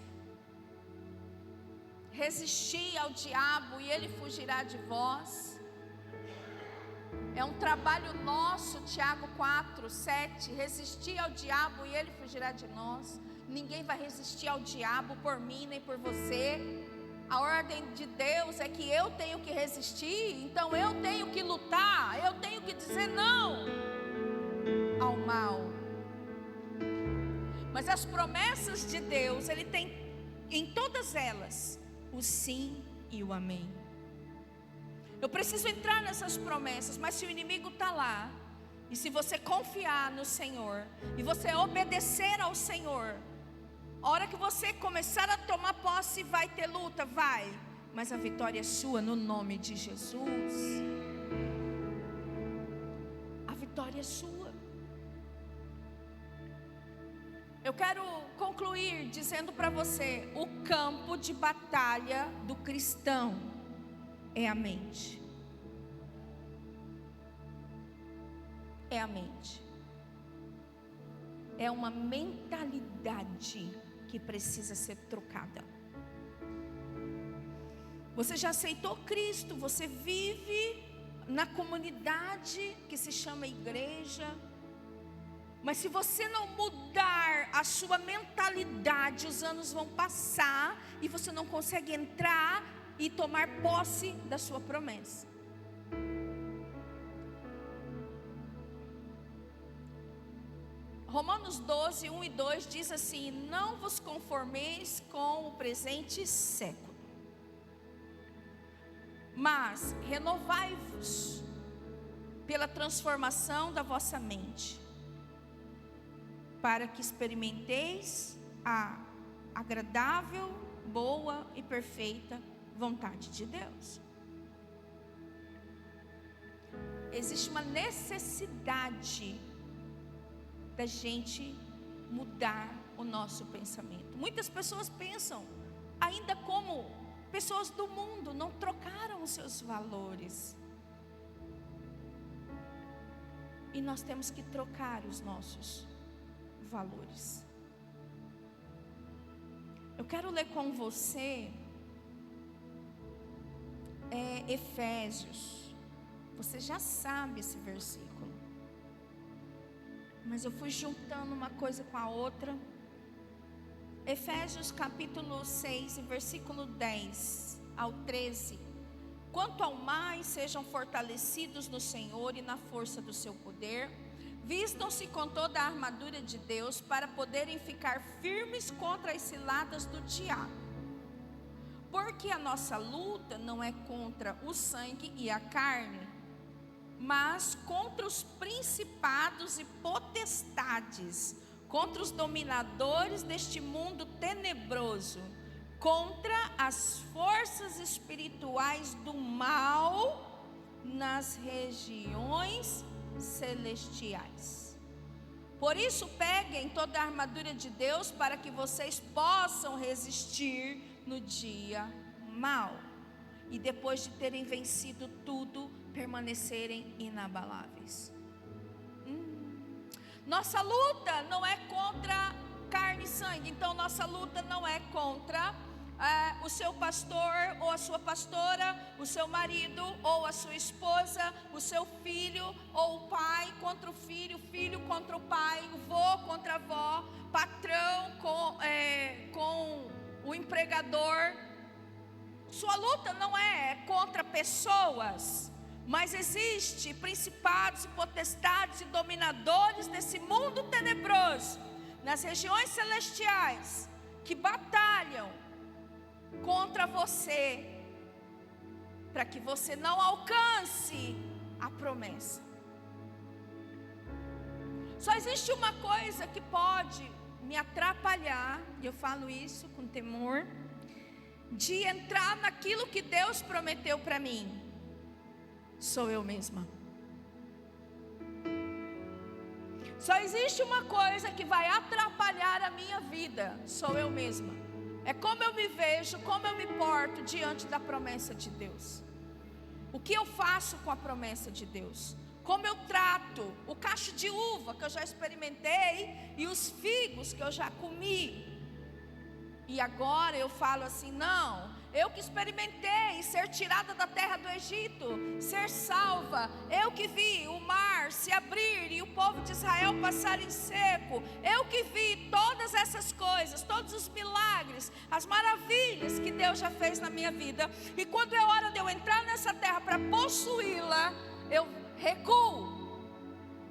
Resistir ao diabo e ele fugirá de vós. É um trabalho nosso, Tiago 4:7. Resistir ao diabo e ele fugirá de nós. Ninguém vai resistir ao diabo por mim nem por você. A ordem de Deus é que eu tenho que resistir. Então eu tenho que lutar. Eu tenho que dizer não ao mal. Mas as promessas de Deus, Ele tem em todas elas o sim e o amém. Eu preciso entrar nessas promessas, mas se o inimigo está lá, e se você confiar no Senhor, e você obedecer ao Senhor, a hora que você começar a tomar posse, vai ter luta, vai, mas a vitória é sua no nome de Jesus. A vitória é sua. Eu quero concluir dizendo para você: o campo de batalha do cristão é a mente. É a mente. É uma mentalidade que precisa ser trocada. Você já aceitou Cristo, você vive na comunidade que se chama igreja, mas se você não mudar a sua mentalidade, os anos vão passar e você não consegue entrar e tomar posse da sua promessa. Romanos 12, 1 e 2 diz assim: não vos conformeis com o presente século, mas renovai-vos pela transformação da vossa mente, para que experimenteis a agradável, boa e perfeita vontade de Deus. Existe uma necessidade da gente mudar o nosso pensamento. Muitas pessoas pensam ainda como pessoas do mundo, não trocaram os seus valores. E nós temos que trocar os nossos valores. Eu quero ler com você Efésios, Você já sabe esse versículo. Mas eu fui juntando uma coisa com a outra. Efésios capítulo 6, versículo 10 ao 13. Quanto ao mais, sejam fortalecidos no Senhor e na força do seu poder. Vistam-se com toda a armadura de Deus para poderem ficar firmes contra as ciladas do diabo. Porque a nossa luta não é contra o sangue e a carne, mas contra os principados e potestades, contra os dominadores deste mundo tenebroso, contra as forças espirituais do mal nas regiões celestiais. Por isso, peguem toda a armadura de Deus para que vocês possam resistir no dia mau. E depois de terem vencido tudo, permanecerem inabaláveis. Nossa luta não é contra carne e sangue. Então nossa luta não é contra o seu pastor ou a sua pastora, o seu marido ou a sua esposa, o seu filho ou o pai contra o filho contra o pai, o vô contra a avó, patrão com o empregador. Sua luta não é contra pessoas, mas existe principados e potestades e dominadores desse mundo tenebroso, nas regiões celestiais, que batalham contra você, para que você não alcance a promessa. Só existe uma coisa que pode me atrapalhar, e eu falo isso com temor, de entrar naquilo que Deus prometeu para mim. Sou eu mesma. Só existe uma coisa que vai atrapalhar a minha vida. Sou eu mesma. É como eu me vejo, como eu me porto diante da promessa de Deus. O que eu faço com a promessa de Deus? Como eu trato o cacho de uva que eu já experimentei e os figos que eu já comi. E agora eu falo assim, não, eu que experimentei ser tirada da terra do Egito, ser salva, eu que vi o mar se abrir e o povo de Israel passar em seco, eu que vi todas essas coisas, todos os milagres, as maravilhas que Deus já fez na minha vida, e quando é hora de eu entrar nessa terra para possuí-la, eu recuo,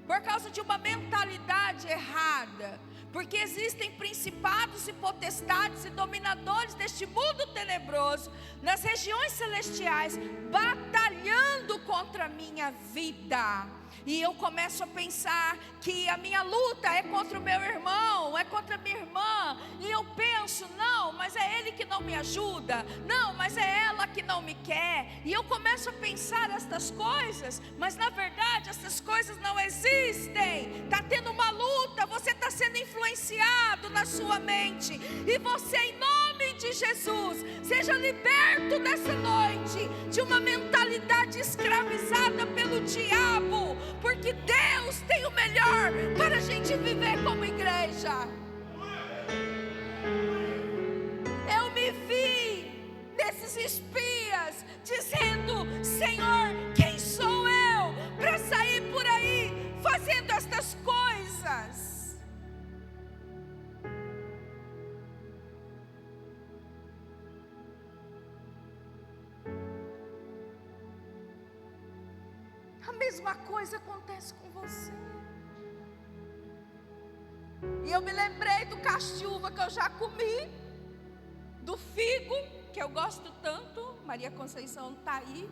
por causa de uma mentalidade errada. Porque existem principados e potestades e dominadores deste mundo tenebroso, nas regiões celestiais, batalhando contra a minha vida. E eu começo a pensar que a minha luta é contra o meu irmão, é contra a minha irmã. E eu penso, não, mas é ele que não me ajuda. Não, mas é ela que não me quer. E eu começo a pensar estas coisas, mas na verdade essas coisas não existem. Está tendo uma luta, você está sendo influenciado na sua mente. E você, em nome de Jesus, seja liberto nessa noite de uma mentalidade escravizada pelo diabo. Porque Deus tem o melhor para a gente viver como igreja. Eu me vi nesses espias dizendo, Senhor, quem sou eu para sair por aí fazendo estas coisas? A mesma coisa acontece com você. E eu me lembrei do cacho de uva que eu já comi, do figo, que eu gosto tanto. Maria Conceição está aí,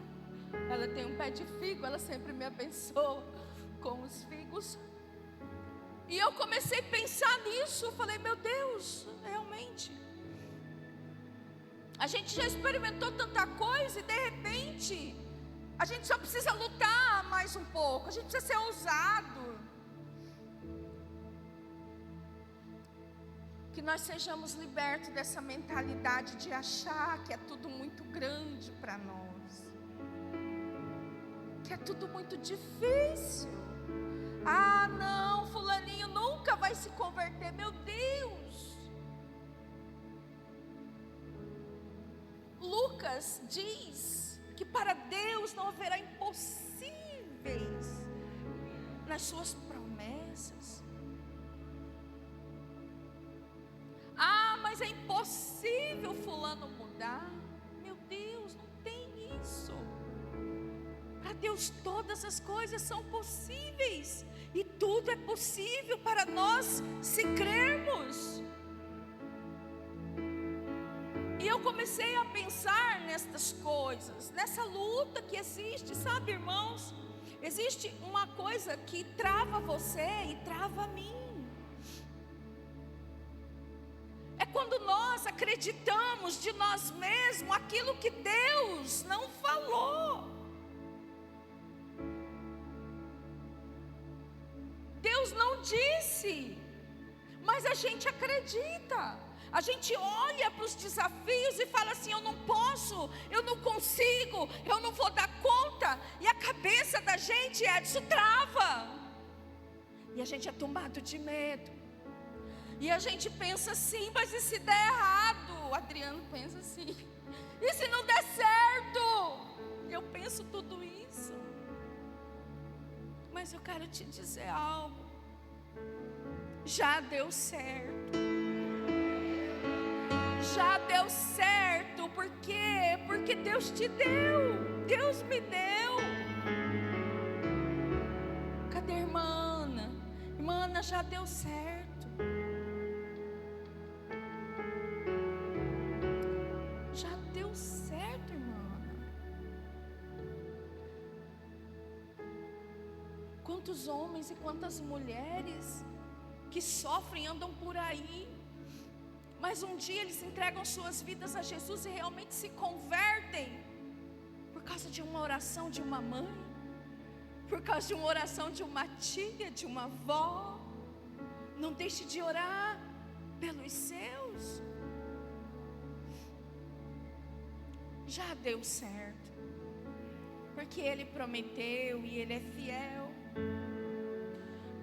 ela tem um pé de figo, ela sempre me abençoa com os figos. E eu comecei a pensar nisso, eu falei, meu Deus, realmente, a gente já experimentou tanta coisa e de repente a gente só precisa lutar mais um pouco, a gente precisa ser ousado. Que nós sejamos libertos dessa mentalidade de achar que é tudo muito grande para nós, que é tudo muito difícil. Ah, não, fulaninho nunca vai se converter, meu Deus. Lucas diz que para Deus não haverá impossível. possíveis nas suas promessas. Ah, mas é impossível fulano mudar. Meu Deus, não tem isso. Para Deus todas as coisas são possíveis. E tudo é possível para nós se crermos. E eu comecei a pensar nestas coisas, nessa luta que existe, sabe, irmãos? Existe uma coisa que trava você e trava a mim. É quando nós acreditamos de nós mesmos aquilo que Deus não falou. Deus não disse, mas a gente acredita. A gente olha para os desafios e fala assim: eu não posso, eu não consigo, eu não vou dar conta. E a cabeça da gente, Edson, trava. E a gente é tomado de medo. E a gente pensa assim: mas e se der errado? O Adriano pensa assim: e se não der certo? Eu penso tudo isso. Mas eu quero te dizer algo: já deu certo. Já deu certo. Por quê? Porque Deus te deu. Deus me deu. Cadê a irmã Ana? Irmã Ana, já deu certo. Já deu certo, irmã Ana. Quantos homens e quantas mulheres que sofrem, andam por aí, mas um dia eles entregam suas vidas a Jesus e realmente se convertem por causa de uma oração de uma mãe, por causa de uma oração de uma tia, de uma avó. Não deixe de orar pelos seus. Já deu certo, porque Ele prometeu e Ele é fiel.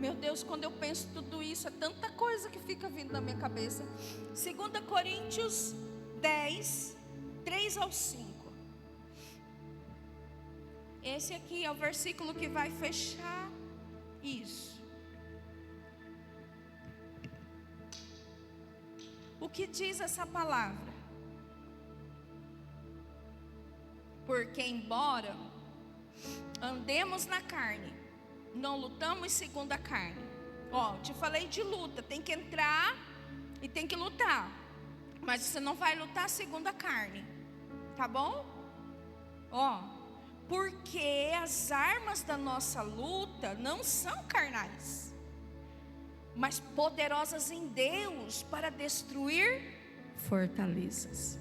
Meu Deus, quando eu penso tudo isso, é tanta coisa que fica vindo na minha cabeça. 2 Coríntios 10, 3 ao 5. Esse aqui é o versículo que vai fechar isso. O que diz essa palavra? Porque embora andemos na carne, não lutamos segundo a carne. Ó, te falei de luta, tem que entrar e tem que lutar. Mas você não vai lutar segundo a carne, tá bom? Ó, porque as armas da nossa luta não são carnais, mas poderosas em Deus para destruir fortalezas.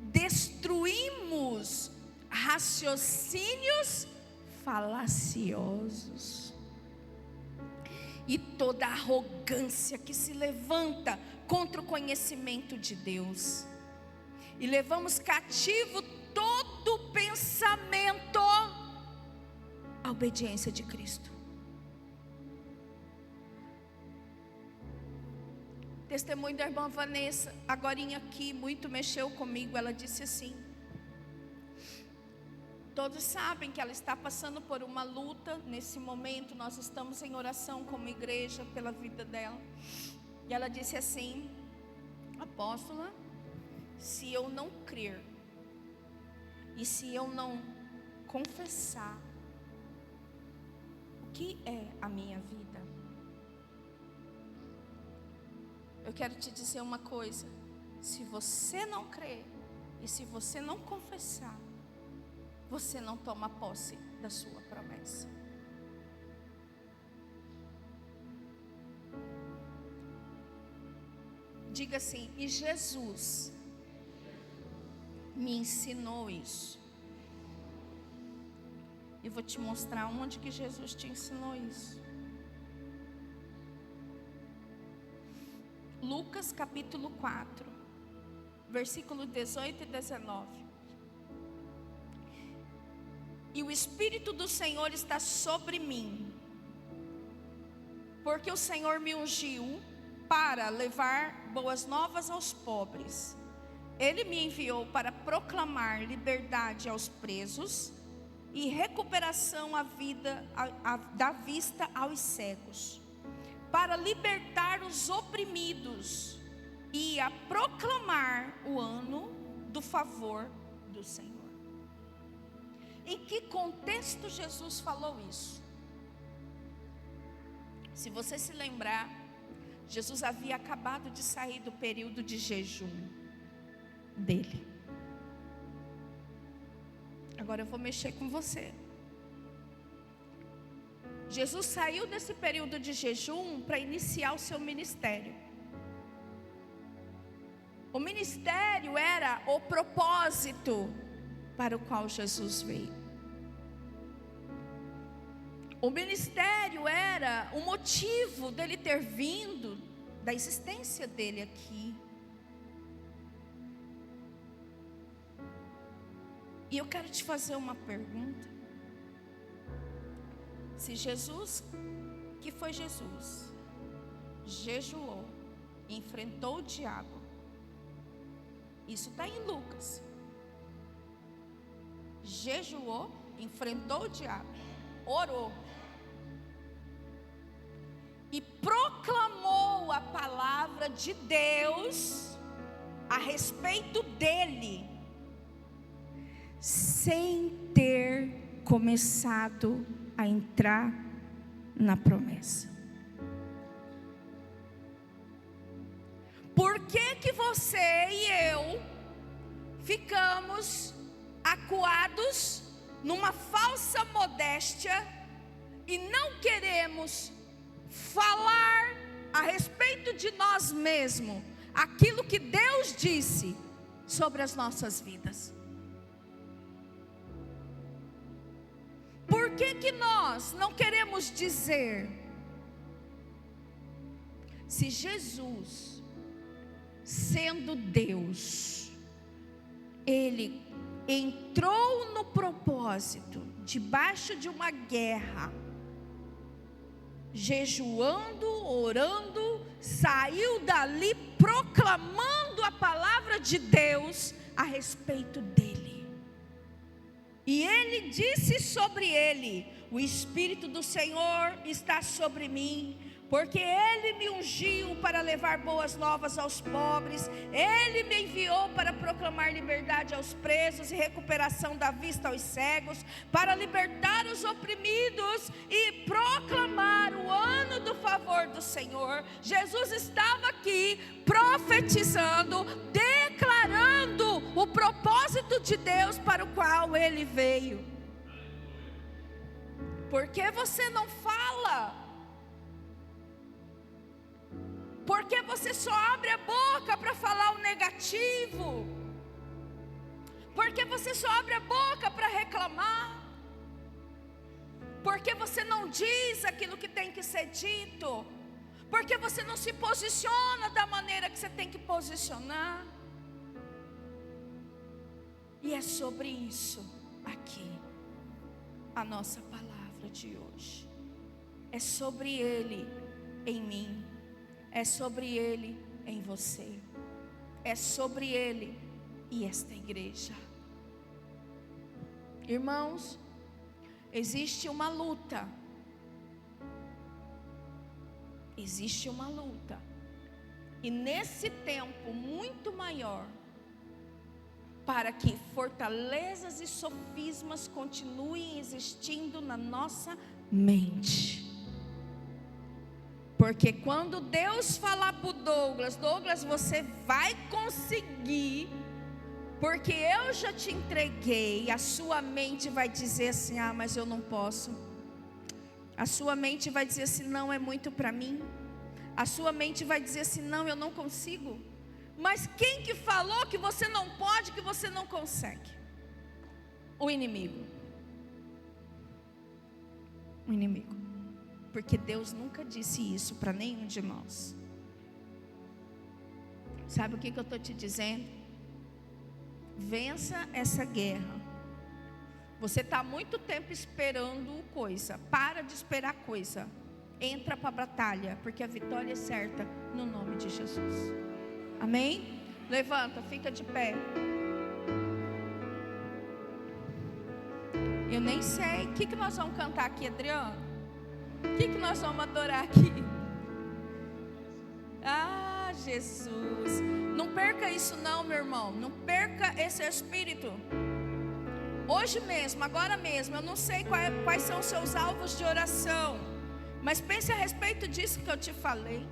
Destruímos raciocínios falaciosos e toda arrogância que se levanta contra o conhecimento de Deus, e levamos cativo todo pensamento à obediência de Cristo. Testemunho da irmã Vanessa, agorinha aqui, muito mexeu comigo. Ela disse assim: todos sabem que ela está passando por uma luta nesse momento. Nós estamos em oração como igreja pela vida dela. E ela disse assim: apóstola, se eu não crer e se eu não confessar, o que é a minha vida? Eu quero te dizer uma coisa: se você não crer e se você não confessar, você não toma posse da sua promessa. Diga assim: e Jesus me ensinou isso. E vou te mostrar onde que Jesus te ensinou isso. Lucas capítulo 4, versículo 18 e 19. E o Espírito do Senhor está sobre mim, porque o Senhor me ungiu para levar boas novas aos pobres, Ele me enviou para proclamar liberdade aos presos e recuperação da vista aos cegos, para libertar os oprimidos e a proclamar o ano do favor do Senhor. Em que contexto Jesus falou isso? Se você se lembrar, Jesus havia acabado de sair do período de jejum dele. Agora eu vou mexer com você. Jesus saiu desse período de jejum para iniciar o seu ministério. O ministério era o propósito para o qual Jesus veio. O ministério era o motivo dele ter vindo, da existência dele aqui. E eu quero te fazer uma pergunta. Se Jesus, que foi Jesus, jejuou, enfrentou o diabo, isso está em Lucas. Jejuou, enfrentou o diabo, orou e proclamou a palavra de Deus a respeito dele, sem ter começado a entrar na promessa. Por que você e eu ficamos acuados numa falsa modéstia e não queremos falar a respeito de nós mesmos aquilo que Deus disse sobre as nossas vidas? Por que nós não queremos dizer? Se Jesus, sendo Deus, Ele entrou no propósito, debaixo de uma guerra, jejuando, orando, saiu dali proclamando a palavra de Deus a respeito dele. E ele disse sobre ele: o Espírito do Senhor está sobre mim, porque Ele me ungiu para levar boas novas aos pobres. Ele me enviou para proclamar liberdade aos presos e recuperação da vista aos cegos, para libertar os oprimidos e proclamar o ano do favor do Senhor. Jesus estava aqui profetizando, declarando o propósito de Deus para o qual Ele veio. Por que você não fala? Porque você só abre a boca para falar o negativo? Porque você só abre a boca para reclamar? Porque você não diz aquilo que tem que ser dito? Porque você não se posiciona da maneira que você tem que posicionar? E é sobre isso aqui a nossa palavra de hoje. É sobre Ele em mim. É sobre Ele em você. É sobre Ele e esta igreja. Irmãos, existe uma luta. Existe uma luta. E nesse tempo muito maior, para que fortalezas e sofismas continuem existindo na nossa mente. Porque quando Deus falar para o Douglas: Douglas, você vai conseguir, porque eu já te entreguei, a sua mente vai dizer assim: ah, mas eu não posso. A sua mente vai dizer assim: não, é muito para mim. A sua mente vai dizer assim: não, eu não consigo. Mas quem que falou que você não pode, que você não consegue? O inimigo. O inimigo. Porque Deus nunca disse isso para nenhum de nós. Sabe o que eu estou te dizendo? Vença essa guerra. Você está há muito tempo esperando coisa. Para de esperar coisa. Entra para a batalha, porque a vitória é certa no nome de Jesus. Amém? Levanta, fica de pé. Eu nem sei. O que nós vamos cantar aqui, Adriano? O que nós vamos adorar aqui? Ah, Jesus. Não perca isso não, meu irmão. Não perca esse espírito. Hoje mesmo, agora mesmo, eu não sei quais são os seus alvos de oração, mas pense a respeito disso que eu te falei.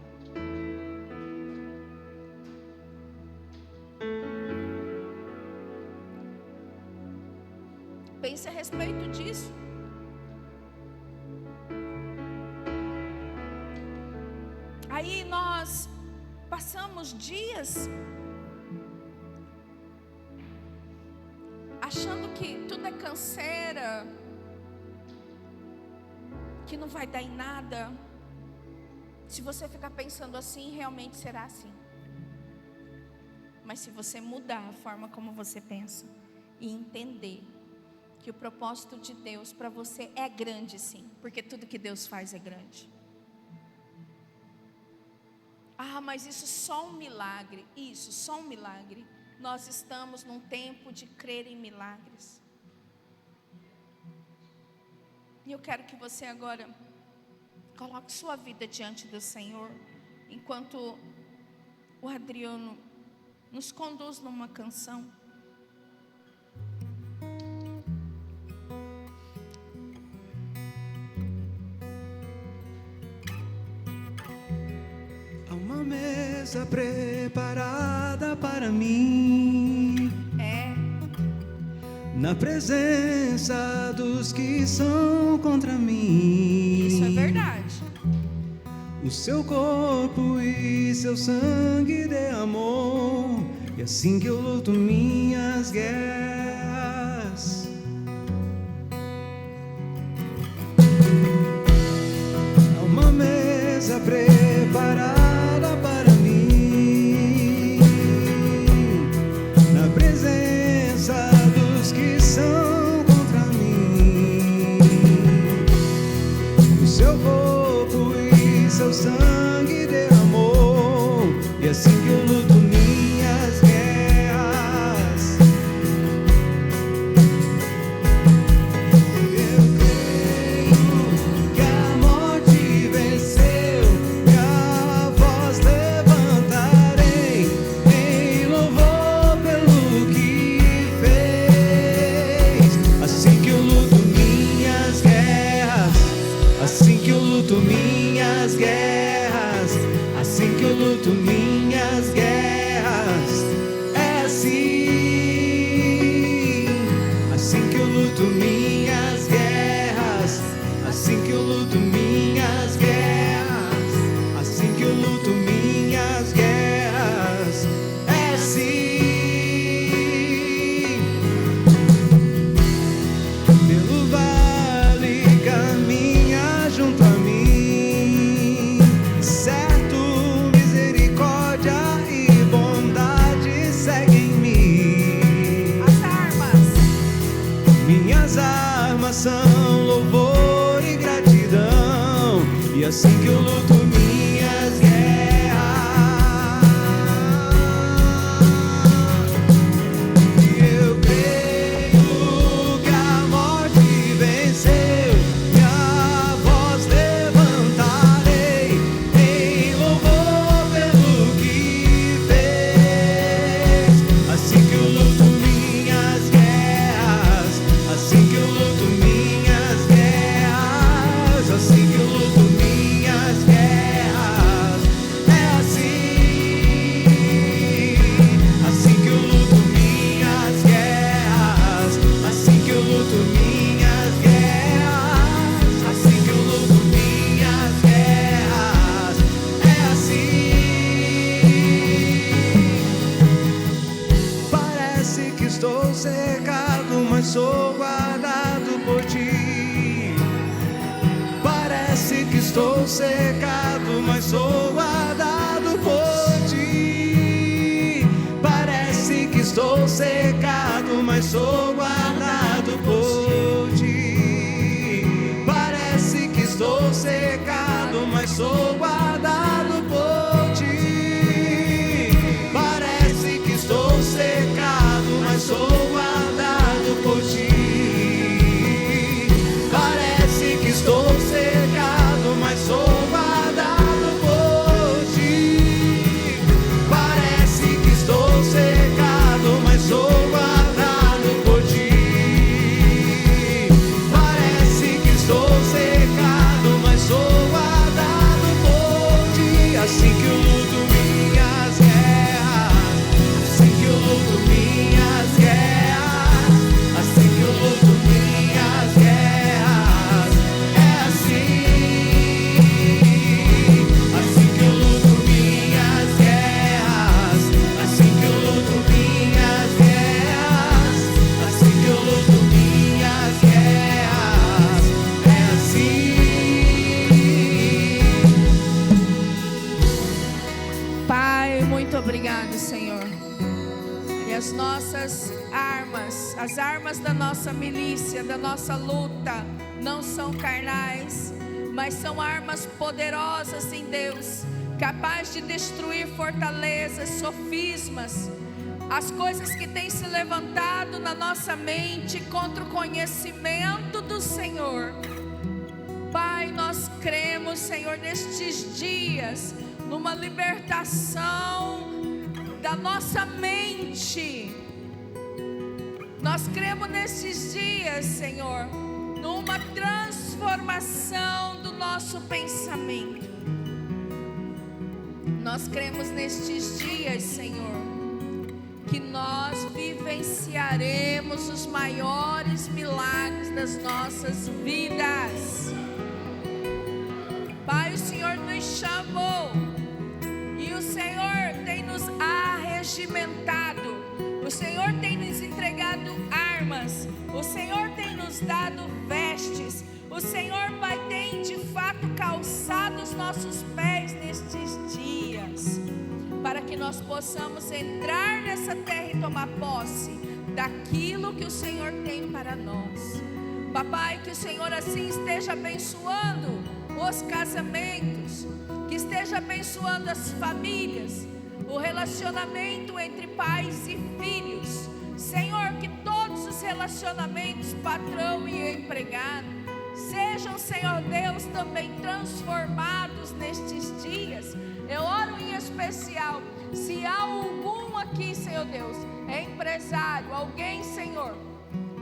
Pense a respeito disso. Aí nós passamos dias achando que tudo é canseira, que não vai dar em nada. Se você ficar pensando assim, realmente será assim. Mas se você mudar a forma como você pensa e entender que o propósito de Deus para você é grande, sim, porque tudo que Deus faz é grande. Ah, mas isso só um milagre. Isso, só um milagre. Nós estamos num tempo de crer em milagres. E eu quero que você agora coloque sua vida diante do Senhor, enquanto o Adriano nos conduz numa canção. Há uma mesa preparada para mim, na presença dos que são contra mim. Isso é verdade. O seu corpo e seu sangue derramou, e assim que eu luto minhas guerras. Há uma mesa preparada para mim, na presença dos que são contra mim. O seu corpo e seu sangue derramou, e assim que eu luto minhas guerras. Eu creio que a morte venceu, e a voz levantarei em louvor pelo que fez. Assim que eu luto minhas guerras, assim que eu luto minhas guerras, assim que eu luto minhas guerras, é assim. Assim que eu luto minhas guerras, assim que eu luto minhas guerras, assim que eu luto minhas guerras, é assim. Pelo vale caminha junto a mim, certo, misericórdia e bondade seguem mim. As armas. Minhas armas são louvor e gratidão, e assim que eu luto minhas guerras. Eu creio que a morte venceu, e a voz levantarei em louvor pelo que fez. Assim que eu luto minhas guerras, assim que eu luto minhas guerras, assim que eu luto minhas guerras. obrigado, Senhor. E as nossas armas, as armas da nossa milícia, da nossa luta, não são carnais, mas são armas poderosas em Deus, capaz de destruir fortalezas, sofismas, as coisas que têm se levantado na nossa mente contra o conhecimento do Senhor. Pai, nós cremos, Senhor, nestes dias, numa libertação da nossa mente. Nós cremos nesses dias, Senhor, numa transformação do nosso pensamento. Nós cremos nestes dias, Senhor, que nós vivenciaremos os maiores milagres das nossas vidas. Pai, o Senhor nos chamou e o Senhor tem nos arregimentado. O Senhor tem nos entregado armas. O Senhor tem nos dado vestes. O Senhor, Pai, tem de fato calçado os nossos pés nestes dias, para que nós possamos entrar nessa terra e tomar posse daquilo que o Senhor tem para nós. Papai, que o Senhor assim esteja abençoando os casamentos, que esteja abençoando as famílias, o relacionamento entre pais e filhos. Senhor, que todos os relacionamentos, patrão e empregado, sejam, Senhor Deus, também transformados nestes dias. Eu oro em especial, se há algum aqui, Senhor Deus, é empresário, alguém, Senhor,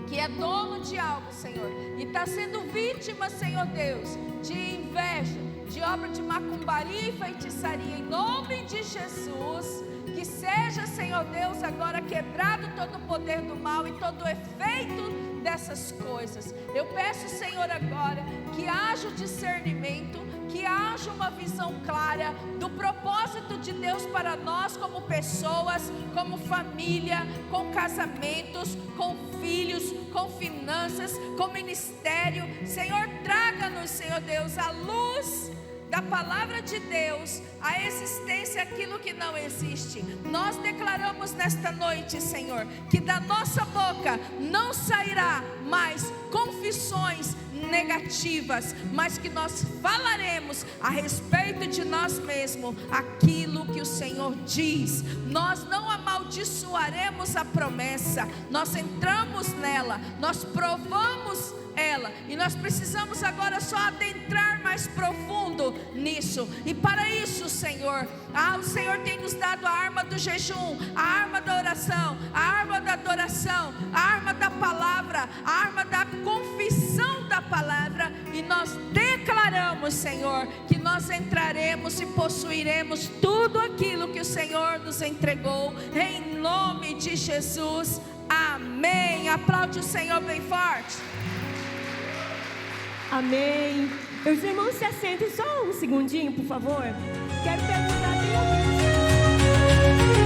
que é dono de algo, Senhor, e está sendo vítima, Senhor Deus, de inveja, de obra de macumbaria e feitiçaria, em nome de Jesus, que seja, Senhor Deus, agora quebrado todo o poder do mal e todo o efeito dessas coisas. Eu peço, Senhor, agora que haja o discernimento, que haja uma visão clara do propósito de Deus para nós como pessoas, como família, com casamentos, com filhos, com finanças, com ministério. Senhor, traga-nos, Senhor Deus, a luz da palavra de Deus, a existência, aquilo que não existe. Nós declaramos nesta noite, Senhor, que da nossa boca não sairá mais confissões negativas, mas que nós falaremos a respeito de nós mesmos aquilo que o Senhor diz. Nós não amaldiçoaremos a promessa, nós entramos nela, nós provamos ela, e nós precisamos agora só adentrar mais profundo nisso. E para isso, Senhor, o Senhor tem nos dado a arma do jejum, a arma da oração, a arma da adoração, a arma da palavra, a arma da confissão da palavra, e nós declaramos, Senhor, que nós entraremos e possuiremos tudo aquilo que o Senhor nos entregou, em nome de Jesus, amém. Aplaude o Senhor bem forte. Amém. Os irmãos se assentem só um segundinho, por favor. Quero perguntar bem